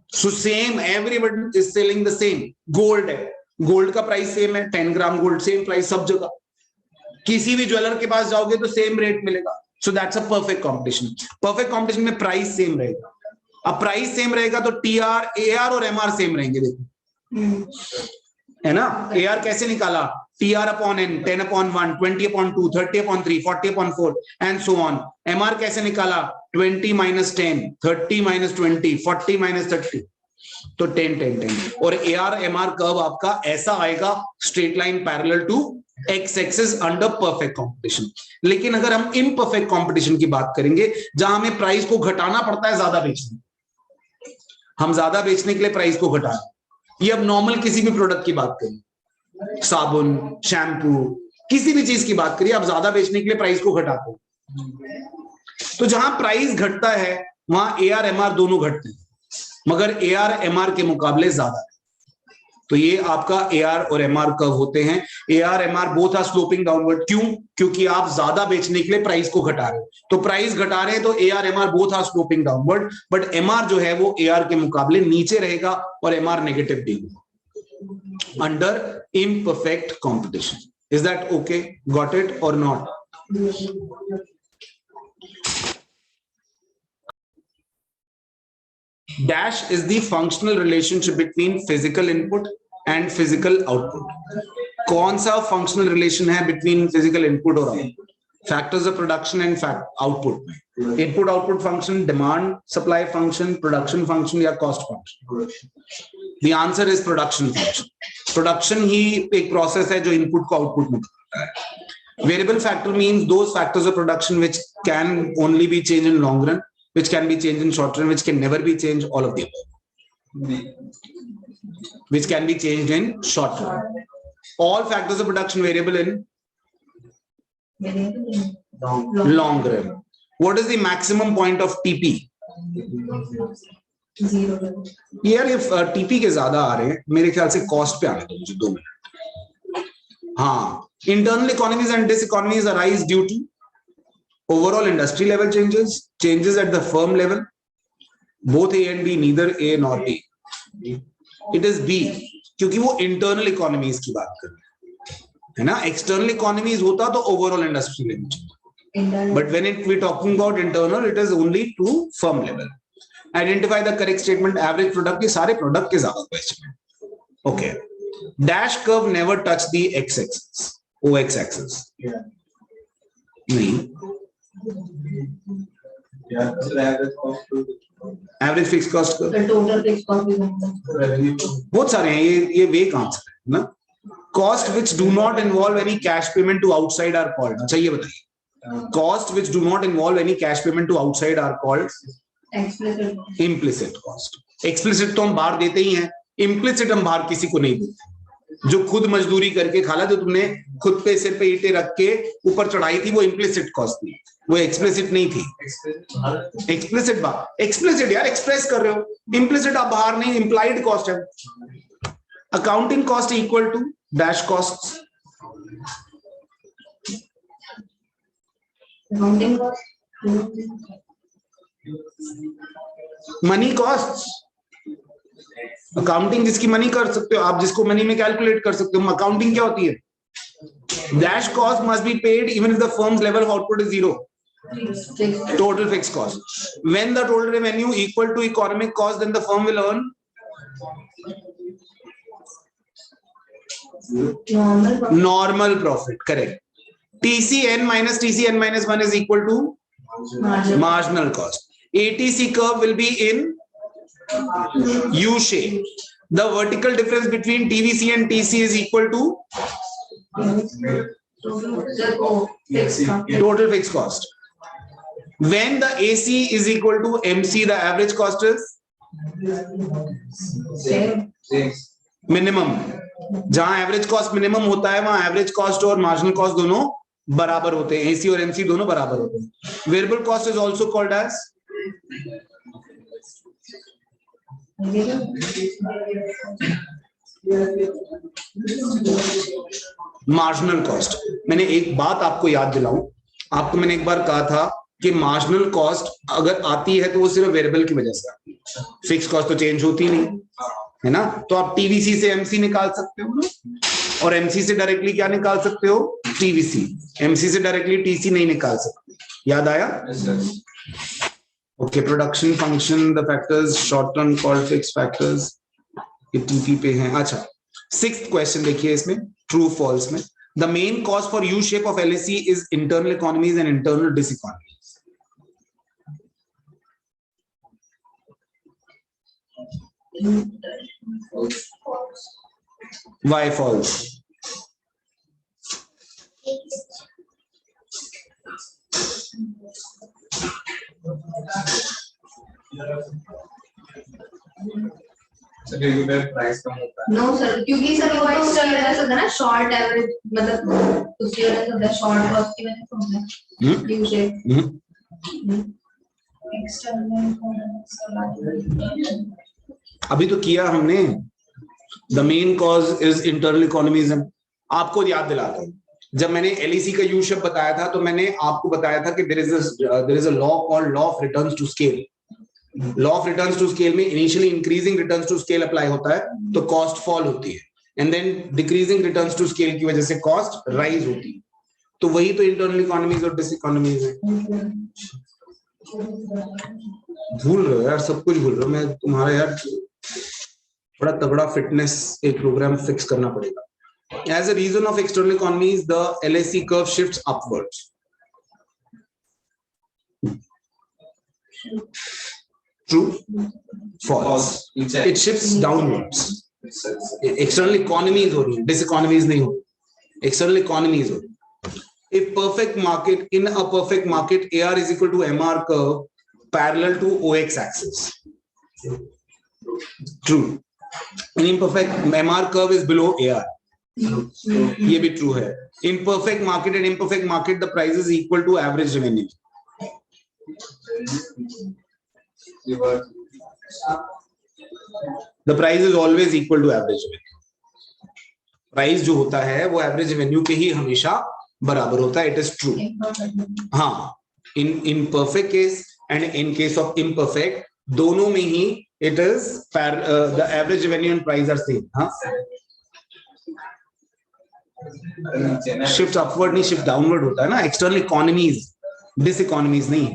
So same, everybody is selling the same. Gold है, गोल्ड का प्राइस सेम है, 10 ग्राम गोल्ड सेम प्राइस सब जगह, किसी भी ज्वेलर के पास जाओगे तो सेम रेट मिलेगा। So that's a perfect competition. Perfect competition में प्राइस सेम रहेगा। अब प्राइस सेम रहेगा तो टीआर, एआर और एमआर सेम रहेंगे। देखो है ना, एआर कैसे निकाला? TR upon n, 10 upon 1, 20 upon 2, 30 upon 3, 40 upon 4 and so on. MR कैसे निकाला? 20 minus 10, 30 minus 20, 40 minus 30, तो 10 10 10। और AR MR कर्व आपका ऐसा आएगा, straight line parallel to X axis under perfect competition. लेकिन अगर हम इम्परफेक्ट कंपटीशन की बात करेंगे जहां हमें प्राइस को घटाना पड़ता है ज्यादा बेचने, हम ज्यादा बेचने के लिए प्राइस को घटा, ये अब नॉर्मल किसी भी प्रोडक्ट की बात करें, साबुन, शैम्पू, किसी भी चीज की बात करिए, आप ज्यादा बेचने के लिए प्राइस को घटाते हैं। तो जहां प्राइस घटता है वहां एआर एमआर दोनों घटते हैं, मगर एआर एमआर के मुकाबले ज्यादा है। तो ये आपका एआर और एमआर कर्व होते हैं। AR MR both are sloping downward. क्यों? क्योंकि आप ज्यादा बेचने के लिए प्राइस को घटा रहे हो, तो प्राइस घटा रहे हैं तो AR MR both are sloping downward, but MR जो है वो एआर के मुकाबले नीचे रहेगा और एमआर नेगेटिव भी होगा under imperfect competition. Is that okay? Got it or not? Dash is the functional relationship between physical input and physical output. कौन सा functional relation है between physical input और output? Factors of production and output. Input output function, demand supply function, production function या cost function? The answer is production function. Production ही एक process है जो input को output में बदलता है। Variable factor means those factors of production which can only be changed in long run, which can be changed in short run, which can never be changed, all of the above. Which can be changed in short run. All factors of production variable in long run. What is the maximum point of TP? यार ये TP के ज्यादा आ रहे हैं मेरे ख्याल से, cost पे आने दो मुझे 2 मिनट. हाँ, internal economies and diseconomies arise due to overall industry level changes, changes at the firm level, both A and B, neither A nor B. It is B, क्योंकि वो internal economies की बात कर रहे हैं ना. External economies होता तो overall industry level change, but when we talking about internal, it is only to firm level. Identify the correct statement. Average product, ये सारे product के ज्यादा question है. Okay. Dash curve never touch the x-axis, OX axis. नहीं. Average fixed cost curve. Total fixed cost भी बनता है. बहुत सारे हैं, ये weak answer है ना. Cost which do not involve any cash payment to outside are called. अच्छा ये बताइए. Cost which do not involve any cash payment to outside are called implicit cost. Explicit तो हम बाहर देते ही हैं, implicit हम बाहर किसी को नहीं देते. जो खुद मजदूरी करके खाला, जो तुमने खुद पे सिर पे ईंटें रख के ऊपर चढ़ाई थी, वो implicit cost थी, वो explicit नहीं थी. Explicit बात, explicit यार express कर रहे हो, implicit आप बाहर नहीं, implied cost है. Accounting cost equal to dash costs. Accounting cost. Money cost. Accounting जिसकी मनी कर सकते हो आप, जिसको मनी में कैलकुलेट कर सकते हो. अकाउंटिंग क्या होती है? Dash cost must be paid even if the firm's level of output is 0. Total fixed cost. When the total revenue equal to economic cost, then the firm will earn normal profit. Correct. TCN minus TCN minus 1 is equal to marginal cost. ATC curve will be in U shape. The vertical difference between TVC and TC is equal to total fixed cost. When the AC is equal to MC, the average cost is minimum. जहां average cost minimum होता है, वहां average cost और marginal cost दोनों बराबर होते हैं. AC और एमसी दोनों बराबर होते हैं. Variable cost is also called as marginal cost. मैंने एक बात आपको याद दिलाऊं, आपको मैंने एक बार कहा था कि मार्जिनल कॉस्ट अगर आती है तो वो सिर्फ वेरिएबल की वजह से आती है, फिक्स कॉस्ट तो चेंज होती नहीं है ना. तो आप टीवीसी से एमसी निकाल सकते हो और एमसी से डायरेक्टली क्या निकाल सकते हो? टीवीसी. एमसी से डायरेक्टली टीसी नहीं निकाल सकते. याद आया? Okay. Production function, the factors short term called fix factors, ये टीपी पे हैं. अच्छा, 6th क्वेश्चन देखिए इसमें, ट्रू फॉल्स में. The main cause for U shape of LAC is internal economies and internal diseconomies. Why false? Price कम होता है. नो सर, क्योंकि सर वो ऐसा होता है ना, शॉर्ट एवरेज, मतलब उसकी वजह से होता है, शॉर्ट कॉस्ट की वजह से होता है यू शेप. अभी तो किया हमने. The main cause is internal economies. आपको याद दिलाता हूं, जब मैंने एलईसी का यूज शेप बताया था तो मैंने आपको बताया था कि there is a law called law of returns to scale. Law of returns to scale में initially increasing returns to scale apply होता है तो कॉस्ट फॉल होती है, and then decreasing returns to scale की वजह से कॉस्ट राइज होती है. तो वही तो इंटरनल इकोनॉमीज और डिसइकोनॉमीज है. भूल रहे हो यार, सब कुछ भूल रहे हो. मैं तुम्हारा यार बड़ा तगड़ा फिटनेस एक प्रोग्राम फिक्स करना पड़ेगा. As a reason of external economies, the LAC curve shifts upwards. True? False. It shifts downwards. External economies हो रही है, diseconomies नहीं हो. External economies हो रही है. if perfect market, in a perfect market, AR is equal to MR curve parallel to OX axis. True. In imperfect, MR curve is below AR. ये भी true है. In perfect market and imperfect market, the price is equal to average revenue. The price is always equal to average revenue. Price जो होता है वो average revenue के ही हमेशा बराबर होता है. It is true. हाँ. In perfect case and in case of imperfect, दोनों में ही it is the average revenue and price are same. हाँ. Shift upward नहीं, shift downward होता है ना. External economies, diseconomies नहीं.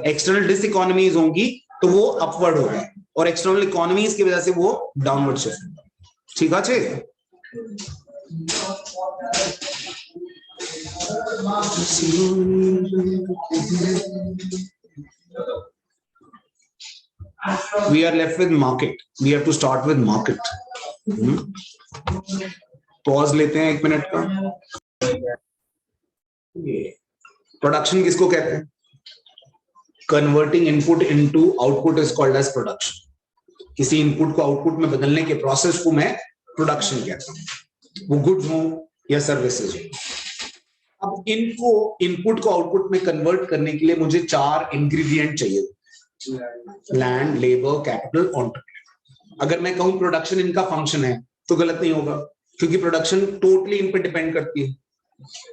External diseconomies होंगी तो वो upward होगा और external economies की वजह से वो downward shift. ठीक है? We are left with market. We have to start with market. Pause लेते हैं 1 मिनट का. प्रोडक्शन किसको कहते हैं? Converting input into output is called as production. किसी इनपुट को आउटपुट में बदलने के प्रोसेस को मैं प्रोडक्शन कहता हूं, वो गुड्स हो या सर्विसेज हो. अब इनको इनपुट को आउटपुट में कन्वर्ट करने के लिए मुझे 4 इंग्रेडिएंट चाहिए: लैंड, लेबर, कैपिटल, एंटरप्रेन्योर. अगर मैं कहूं प्रोडक्शन इनका फंक्शन है तो गलत नहीं होगा, क्योंकि प्रोडक्शन टोटली इन पे डिपेंड करती है.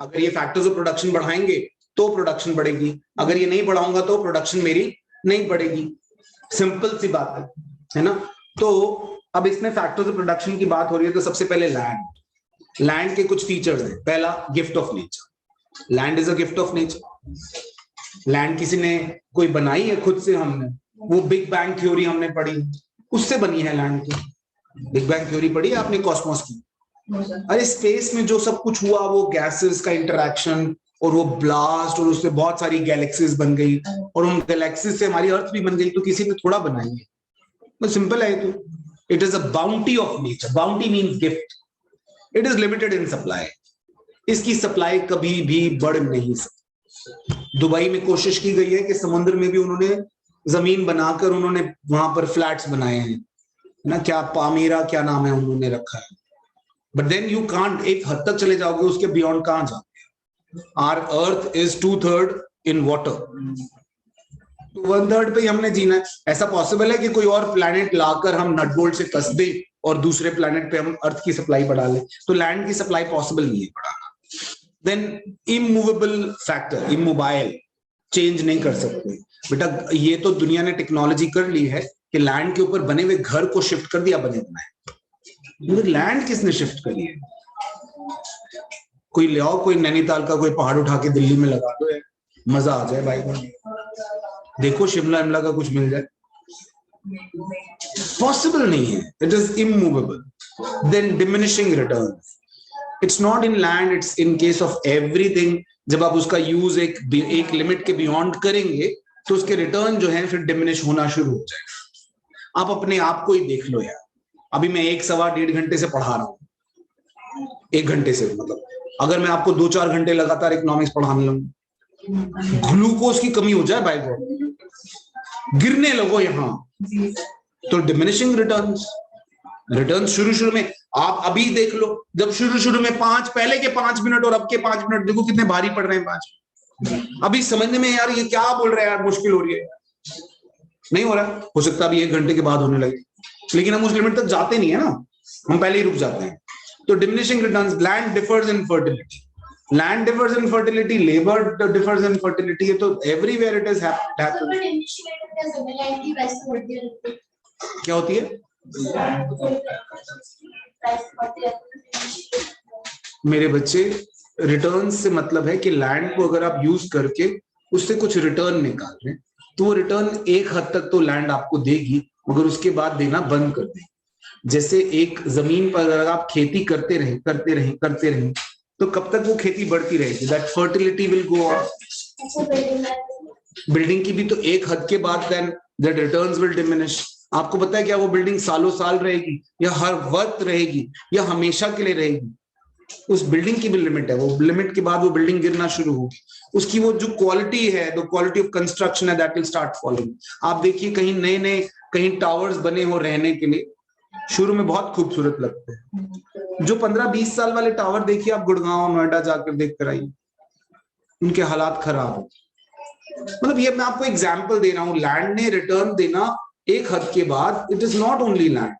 अगर ये फैक्टर्स ऑफ प्रोडक्शन बढ़ाएंगे तो प्रोडक्शन बढ़ेगी, अगर ये नहीं बढ़ाऊंगा तो प्रोडक्शन मेरी नहीं बढ़ेगी. सिंपल सी बात है ना. तो अब इसमें फैक्टर्स ऑफ प्रोडक्शन की बात हो रही है तो सबसे पहले लैंड. लैंड के कुछ फीचर्स हैं. पहला, gift of nature. Land is a gift of nature. Land किसी ने कोई बनाई है खुद से? हमने वो बिग बैंग थ्योरी हमने पढ़ी, उससे बनी है लैंड की. बिग बैंग थ्योरी पढ़ी है आपने, कॉस्मोस की? अरे स्पेस में जो सब कुछ हुआ, वो गैसेस का इंटरैक्शन और वो ब्लास्ट और उससे बहुत सारी गैलेक्सीज बन गई और उन गैलेक्सीज से हमारी अर्थ भी बन गई. तो किसी ने थोड़ा बनाई है, तो सिंपल है. तो it is a bounty of nature. Bounty means gift. It is limited in supply. इसकी सप्लाई कभी भी बढ़ नहीं सकती. दुबई में कोशिश की गई है कि समुद्र में भी उन्होंने जमीन बनाकर उन्होंने वहां पर फ्लैट्स बनाए हैं ना. क्या पामीरा क्या नाम है उन्होंने रखा है. But then you can't. एक हद तक चले जाओगे, उसके बियॉन्ड कहां जाओगे? Our earth is 2/3 in water, तो 1/3 पे ही हमने जीना है. ऐसा पॉसिबल है कि कोई और प्लैनेट लाकर हम नट बोल्ट से कस दे और दूसरे प्लैनेट पे हम अर्थ की सप्लाई बढ़ा ले? तो लैंड की सप्लाई पॉसिबल नहीं है बढ़ाना. Then immovable factor, immobile, change नहीं कर सकते. बेटा ये तो दुनिया ने टेक्नोलॉजी कर ली है कि लैंड के ऊपर बने हुए घर को शिफ्ट कर दिया बने बनाए. लैंड किसने शिफ्ट कर लिया? कोई ले आओ, कोई नैनीताल का कोई पहाड़ उठा के दिल्ली में लगा दो, मजा आ जाए भाई. देखो शिमला का कुछ मिल जाए. पॉसिबल नहीं है. It is immovable. Then diminishing return. It's not in land, it's in case of everything. जब आप उसका यूज एक लिमिट के बियॉन्ड करेंगे तो उसके रिटर्न जो है फिर डिमिनिश होना शुरू हो जाएगा. आप अपने आप को ही देख लो यार. अभी मैं 1 सवा 1.5 घंटे से पढ़ा रहा हूँ. 1 घंटे से मतलब अगर मैं आपको 2-4 घंटे लगातार इकोनॉमिक्स पढ़ाने लगूं, ग्लूकोज की कमी हो जाए भाई को, गिरने लगो यहाँ, तो डिमिनिशिंग रिटर्न्स. रिटर्न्स शुरू में आप अभी देख लो, जब शुरू में पहले के 5 मिनट और अब के 5 मिनट देखो कितने भारी पड़ रहे हैं. 5 अभी समझने में यार ये क्या बोल रहे हैं यार, मुश्किल हो रही है. नहीं हो रहा, हो सकता अभी 1 घंटे के बाद होने लगे, लेकिन हम उस लिमिट तक जाते नहीं है ना, हम पहले ही रुक जाते हैं. तो डिमिनिशिंग रिटर्न्स. लैंड डिफर्स इन फर्टिलिटी. लैंड डिफर्स इन फर्टिलिटी. लेबर डिफर्स इन फर्टिलिटी. तो एवरीवेयर इट इज हैपनिंग. क्या होती है मेरे बच्चे? रिटर्न से मतलब है कि लैंड को अगर आप यूज करके उससे कुछ रिटर्न निकाल रहे हैं तो वो रिटर्न एक हद तक तो लैंड आपको देगी, मगर उसके बाद देना बंद कर देगी. जैसे एक जमीन पर अगर आप खेती करते रहे तो कब तक वो खेती बढ़ती रहेगी? That fertility will go on. Building की भी तो एक हद के बाद then that returns will diminish. आपको पता है क्या वो बिल्डिंग सालों साल रहेगी या हर वक्त रहेगी या हमेशा के लिए रहेगी? उस बिल्डिंग की भी लिमिट है, वो लिमिट के बाद वो बिल्डिंग गिरना शुरू होगी, उसकी वो जो क्वालिटी है, द क्वालिटी ऑफ कंस्ट्रक्शन है, दैट विल स्टार्ट फॉलोइंग। आप देखिए कहीं नए नए कहीं टावर्स बने हो रहने के लिए, शुरू में बहुत खूबसूरत लगते हैं, जो 15-20 साल वाले टावर देखिए आप गुड़गांव नोएडा जाकर देख कर आइए, उनके हालात खराब हो। मतलब ये मैं आपको एग्जाम्पल दे रहा हूं, लैंड ने रिटर्न देना एक हद के बाद, it is not only land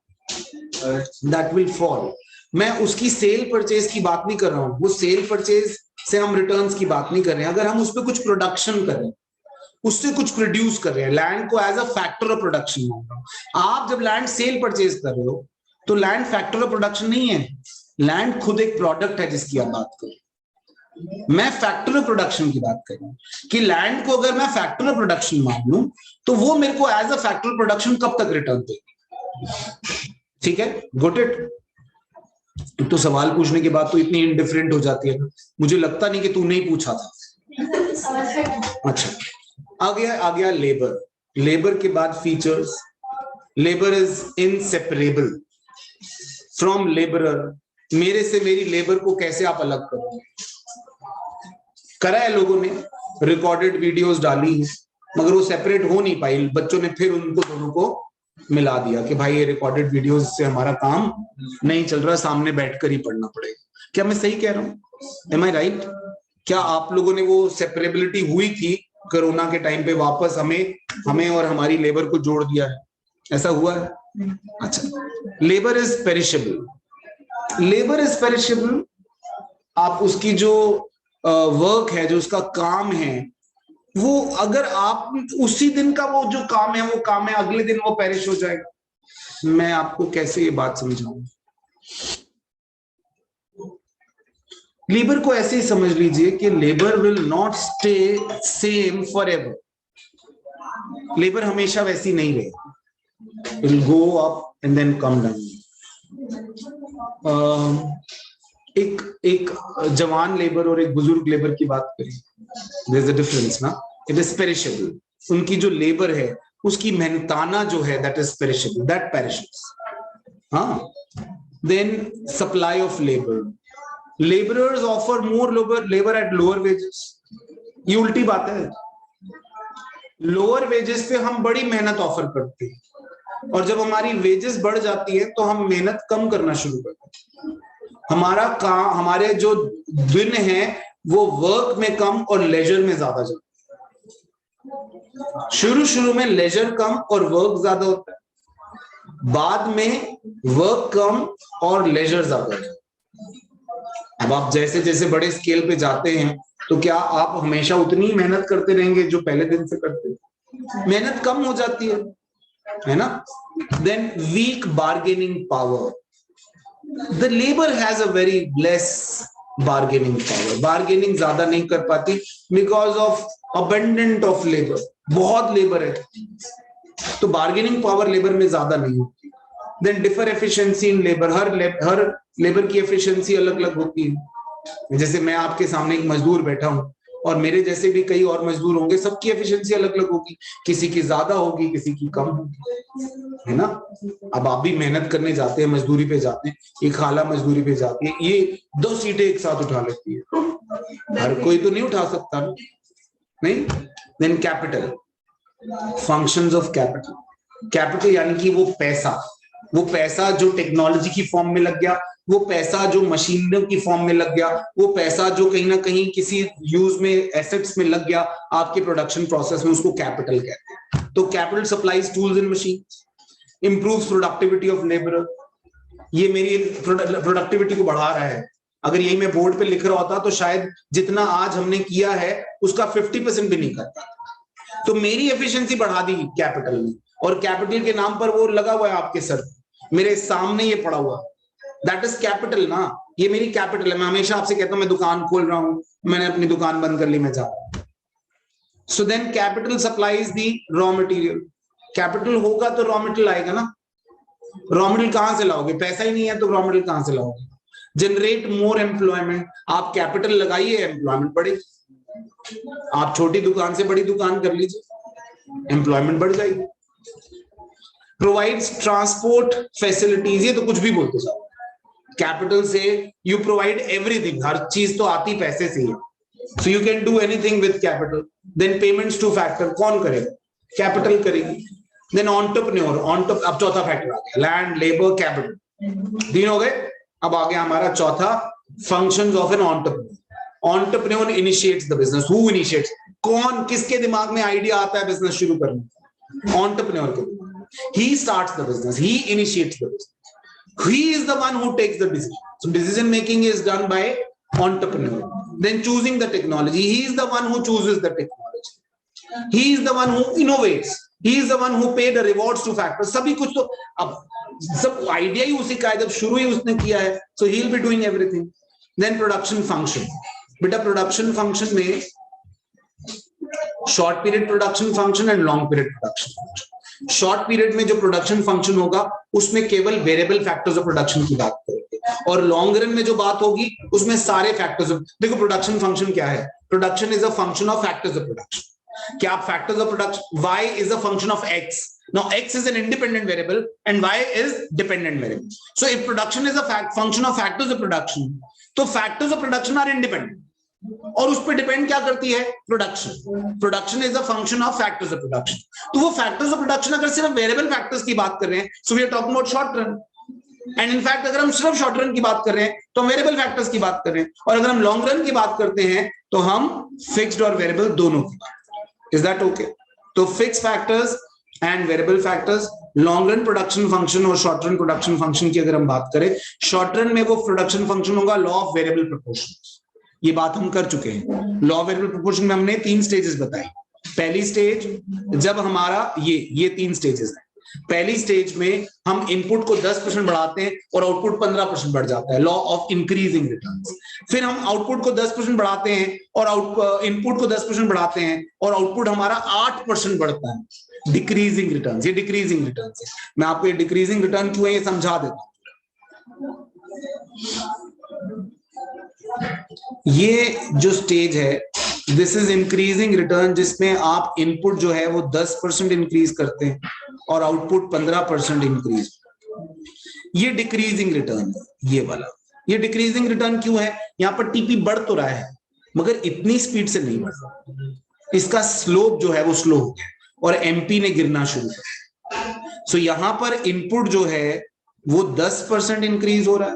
that will fall. मैं उसकी सेल परचेज की बात नहीं कर रहा हूं, वो सेल परचेज से हम रिटर्न्स की बात नहीं कर रहे हैं। अगर हम उस पर कुछ प्रोडक्शन कर रहे हैं, उससे कुछ प्रोड्यूस कर रहे हैं, लैंड को as a factor of production मान रहा हूं। आप जब लैंड सेल परचेज कर रहे हो तो लैंड फैक्टर ऑफ प्रोडक्शन नहीं है, लैंड खुद एक प्रोडक्ट है जिसकी आप बात करें। मैं फैक्टर ऑफ प्रोडक्शन की बात कर रहा हूं कि लैंड को अगर मैं फैक्टर ऑफ प्रोडक्शन मान लूं तो वो मेरे को as a factor of production कब तक रिटर्न देगी। ठीक है, गुड इट। तो सवाल पूछने के बाद तो इतनी इंडिफरेंट हो जाती है ना, मुझे लगता नहीं कि तूने ही पूछा था। अच्छा, आ गया लेबर। लेबर के बाद features. Labour is inseparable from labourer. मेरे से मेरी लेबर को कैसे आप अलग करोगे? करा है लोगों ने, रिकॉर्डेड वीडियोस डाली है, मगर वो सेपरेट हो नहीं पाई। बच्चों ने फिर उनको दोनों को मिला दिया कि भाई ये रिकॉर्डेड वीडियोस से हमारा काम नहीं चल रहा, सामने बैठकर ही पढ़ना पड़ेगा। क्या मैं सही कह रहा हूँ? एम आई राइट? क्या आप लोगों ने वो सेपरेबिलिटी हुई थी कोरोना के टाइम पे, वापस हमें और हमारी लेबर को जोड़ दिया है, ऐसा हुआ है? अच्छा, labour is perishable. Labour is perishable. आप उसकी जो वर्क है, जो उसका काम है, वो अगर आप उसी दिन का वो जो काम है अगले दिन वो पेरिश हो जाएगा। मैं आपको कैसे ये बात समझाऊं? लेबर को ऐसे ही समझ लीजिए कि labour will not stay same forever. Labour हमेशा वैसी नहीं रहे, will go up and then come down. एक जवान लेबर और एक बुजुर्ग लेबर की बात करें, देयर इज अ डिफरेंस ना। It is perishable. उनकी जो लेबर है, उसकी मेहनताना जो है, that is perishable, that perishes. हाँ, then supply of labour. Labourers offer more labour at lower wages. ये उल्टी बात है। लोअर वेजेस पे हम बड़ी मेहनत ऑफर करते हैं, और जब हमारी वेजेस बढ़ जाती है तो हम मेहनत कम करना शुरू करते हैं। हमारा काम, हमारे जो दिन है वो वर्क में कम और लेजर में ज्यादा जाता है। शुरू में लेजर कम और वर्क ज्यादा होता है, बाद में वर्क कम और लेजर ज्यादा होता है। अब आप जैसे जैसे बड़े स्केल पे जाते हैं तो क्या आप हमेशा उतनी मेहनत करते रहेंगे जो पहले दिन से करते हैं? मेहनत कम हो जाती है ना। Then weak bargaining power. The labor has a very less bargaining power. Bargaining ज्यादा नहीं कर पाती because of abundant of labor. बहुत लेबर है तो बार्गेनिंग पावर लेबर में ज्यादा नहीं होती। Then differ efficiency in labor. Her labour की एफिशिएंसी अलग अलग होती है। जैसे मैं आपके सामने एक मजदूर बैठा हूं और मेरे जैसे भी कई और मजदूर होंगे, सबकी एफिशिएंसी अलग अलग होगी, किसी की ज्यादा होगी, किसी की कम होगी, है ना। अब आप भी मेहनत करने जाते हैं, मजदूरी पे जाते हैं, एक खाला मजदूरी पे जाती है, ये 2 सीटें एक साथ उठा लेती है, हर कोई तो नहीं उठा सकता ना, नहीं। Then capital, functions of capital. Capital यानी कि वो पैसा जो टेक्नोलॉजी की फॉर्म में लग गया, वो पैसा जो मशीनों की फॉर्म में लग गया, वो पैसा जो कहीं ना कहीं किसी यूज में, एसेट्स में लग गया आपके प्रोडक्शन प्रोसेस में, उसको कैपिटल कहते हैं। तो capital supplies tools and machine, improves productivity of labour. ये मेरी प्रोडक्टिविटी को बढ़ा रहा है। अगर यही मैं बोर्ड पे लिख रहा होता तो शायद जितना आज हमने किया है उसका 50% भी नहीं करता। तो मेरी एफिशिएंसी बढ़ा दी कैपिटल ने, और कैपिटल के नाम पर वो लगा हुआ है आपके सर, मेरे सामने ये पड़ा हुआ, दैट इज कैपिटल ना। ये मेरी कैपिटल है। मैं हमेशा आपसे कहता हूं मैं दुकान खोल रहा हूं, मैंने अपनी दुकान बंद कर ली, मैं जा रहा हूं। सो देन कैपिटल सप्लाइज दी रॉ मटेरियल। कैपिटल होगा तो रॉ मटेरियल आएगा ना। रॉ मटेरियल कहां से लाओगे? पैसा ही नहीं है तो रॉ मटेरियल कहां से लाओगे? Generate more employment. आप कैपिटल लगाइए, एम्प्लॉयमेंट बढ़ेगी। आप छोटी दुकान से बड़ी दुकान कर लीजिए, एम्प्लॉयमेंट बढ़ जाएगी। Provides transport facilities. ये तो कुछ भी बोलते जाओ, कैपिटल से यू प्रोवाइड एवरीथिंग, हर चीज तो आती पैसे से ही, so you can do anything with capital. Then payments to factor कौन करेगा? कैपिटल करेगी। देन एंटरप्रेन्योर, अब चौथा फैक्टर आ गया, लैंड, लेबर, कैपिटल, 3 हो गए। अब आ गया हमारा चौथा, functions of an entrepreneur. Entrepreneur initiates the business. Who initiates? कौन, किसके दिमाग में आइडिया आता है बिजनेस शुरू करने? एंटरप्रेन्योर के दिमाग। He starts the business, he initiates the business, he is the one who takes the decision. So decision making is done by entrepreneur. Then choosing the technology, he is the one who chooses the technology, he is the one who innovates, he is the one who pay the rewards to factors. सभी कुछ तो अब सब idea ही उसी का है, जब शुरू ही उसने किया है, so he will be doing everything. Then production function, बेटा प्रोडक्शन फंक्शन में short period production function and long period production function. Short period में जो प्रोडक्शन फंक्शन होगा उसमें केवल वेरिएबल फैक्टर्स ऑफ प्रोडक्शन की बात करेंगे, और लॉन्ग रन में जो बात होगी उसमें सारे फैक्टर्स। देखो प्रोडक्शन फंक्शन क्या है? Production is a function of factors of production. क्या आप factors of production, y is a function of x, now x is an independent variable and y is dependent variable. So if production is a function of factors of production, तो factors of production are independent, और उस पर depend क्या करती है? Production. Production is a function of factors of production. तो वो factors of production अगर सिर्फ वेरिएबल फैक्टर्स की बात कर रहे हैं, so we are talking about short run, and in fact अगर हम सिर्फ शॉर्ट रन की बात कर रहे हैं तो हम वेरिएबल फैक्टर्स की बात कर रहे हैं, और अगर हम लॉन्ग रन की बात करते हैं तो हम फिक्स्ड और वेरिएबल दोनों की बात कर रहे हैं। Is that okay? तो fix factors and variable factors, long run production function और शॉर्ट रन प्रोडक्शन फंक्शन की अगर हम बात करें, शॉर्ट रन में वो प्रोडक्शन फंक्शन होगा लॉ ऑफ वेरिएबल प्रोपोर्शन। ये बात हम कर चुके हैं। लॉ ऑफ वेरिएबल प्रोपोर्शन में हमने 3 स्टेजेस बताई। पहली स्टेज जब हमारा ये 3 स्टेजेस हैं। पहली स्टेज में हम इनपुट को 10% बढ़ाते हैं और आउटपुट 15% बढ़ जाता है, लॉ ऑफ इंक्रीजिंग रिटर्न्स। फिर हम आउटपुट को 10% बढ़ाते हैं और इनपुट को 10% बढ़ाते हैं और आउटपुट हमारा 8% बढ़ता है, डिक्रीजिंग रिटर्न्स। ये डिक्रीजिंग रिटर्न्स है। मैं आपको ये डिक्रीजिंग रिटर्न क्यों है ये समझा देता हूं। ये जो स्टेज है, दिस इज इंक्रीजिंग रिटर्न, जिसमें आप इनपुट जो है वो 10% इंक्रीज करते हैं और आउटपुट 15% इंक्रीज। ये डिक्रीजिंग रिटर्न है, ये वाला। ये डिक्रीजिंग रिटर्न क्यों है? यहाँ पर टीपी बढ़ तो रहा है मगर इतनी स्पीड से नहीं बढ़ रहा, इसका स्लोप जो है वो स्लो हो गया और एमपी ने गिरना शुरू किया। सो यहां पर इनपुट जो है वो 10% इंक्रीज हो रहा है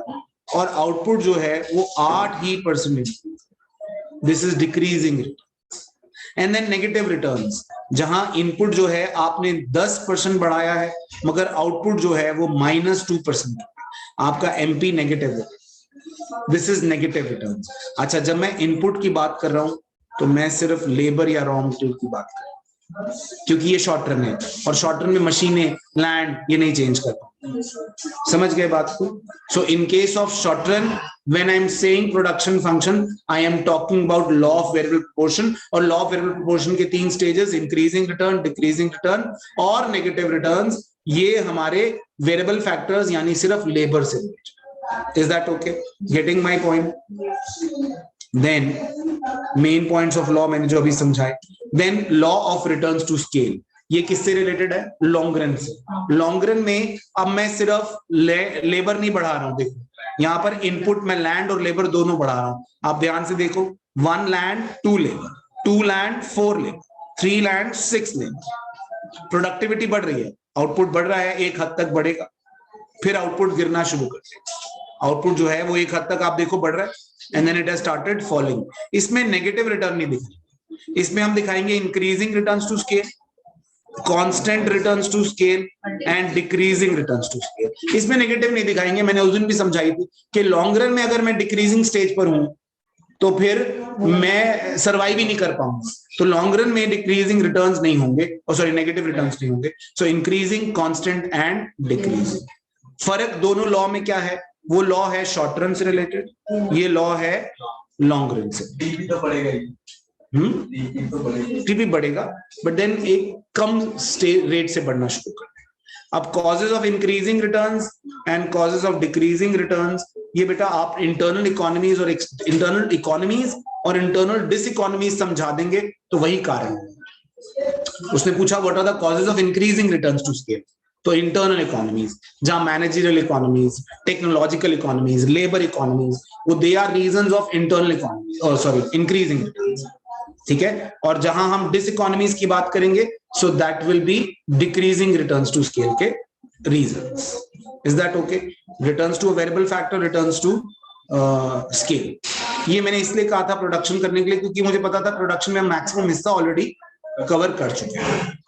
और आउटपुट जो है वो 8% this is decreasing returns. And then negative returns, जहां इनपुट जो है आपने 10% बढ़ाया है मगर आउटपुट जो है वो -2%, आपका एमपी नेगेटिव है, दिस इज नेगेटिव रिटर्न्स। अच्छा, जब मैं इनपुट की बात कर रहा हूं तो मैं सिर्फ लेबर या रॉ मटेरियल की बात कर रहा हूं, क्योंकि ये शॉर्ट रन है और शॉर्ट रन में मशीनें, लैंड ये नहीं चेंज करता। समझ गए बात को? So in case of short run, when I am saying production function, I am talking about law of variable proportion. और लॉ ऑफ वेरिएबल प्रोपोर्शन के 3 stages, increasing return, decreasing return और नेगेटिव रिटर्न्स। ये हमारे variable factors यानी सिर्फ labour से। Is that okay? Getting my point? Then main points of law मैंने जो अभी समझाए। Then law of returns to scale, ये किससे रिलेटेड है? लॉन्ग रन से। लॉन्ग रन में अब मैं सिर्फ लेबर नहीं बढ़ा रहा हूं, देखो यहां पर इनपुट में लैंड और लेबर दोनों बढ़ा रहा हूं। आप ध्यान से देखो, 1 land 2 labour, 2 land 4 labour, 3 land 6 labour. Productivity बढ़ रही है, आउटपुट बढ़ रहा है, एक हद तक बढ़ेगा, फिर आउटपुट गिरना शुरू कर देगा। आउटपुट जो है वो एक हद तक आप देखो बढ़ रहा है, and then it has started falling. इसमें नेगेटिव रिटर्न नहीं दिखाएंगे, इसमें हम दिखाएंगे increasing returns to scale, constant returns to scale and decreasing returns to scale. इसमें नेगेटिव नहीं दिखाएंगे। मैंने उस दिन भी समझाई थी कि लॉन्ग रन में अगर मैं डिक्रीजिंग स्टेज पर हूं तो फिर मैं सर्वाइव ही नहीं कर पाऊंगा। तो लॉन्ग रन में डिक्रीजिंग रिटर्न्स नहीं होंगे, और सॉरी नेगेटिव रिटर्न्स नहीं होंगे। सो इंक्रीजिंग, कांस्टेंट एंड डिक्रीजिंग। फर्क दोनों लॉ में क्या है? वो लॉ है शॉर्ट रन से रिलेटेड, ये लॉ है लॉन्ग रन से। टीपी तो बढ़ेगा ही, टीपी बढ़ेगा बट देन एक कम रेट से बढ़ना शुरू कर। अब causes of increasing returns and causes of decreasing returns, ये बेटा आप इंटरनल इकोनॉमीज और इंटरनल डिसइकोनॉमीज समझा देंगे तो वही कारण है। उसने पूछा what are the causes of increasing returns to scale, तो इंटरनल इकोनॉमीज, जहां managerial economies, technological economies, labour economies, वो they are reasons of internal economy, sorry increasing returns, ठीक है। और जहां हम डिस इकोनॉमीज की बात करेंगे, so that will be decreasing returns to scale के reasons. Is that okay? Returns to a variable factor, returns to scale. ये मैंने इसलिए कहा था प्रोडक्शन करने के लिए, क्योंकि मुझे पता था प्रोडक्शन में मैक्सिमम हिस्सा ऑलरेडी कवर कर चुके हैं।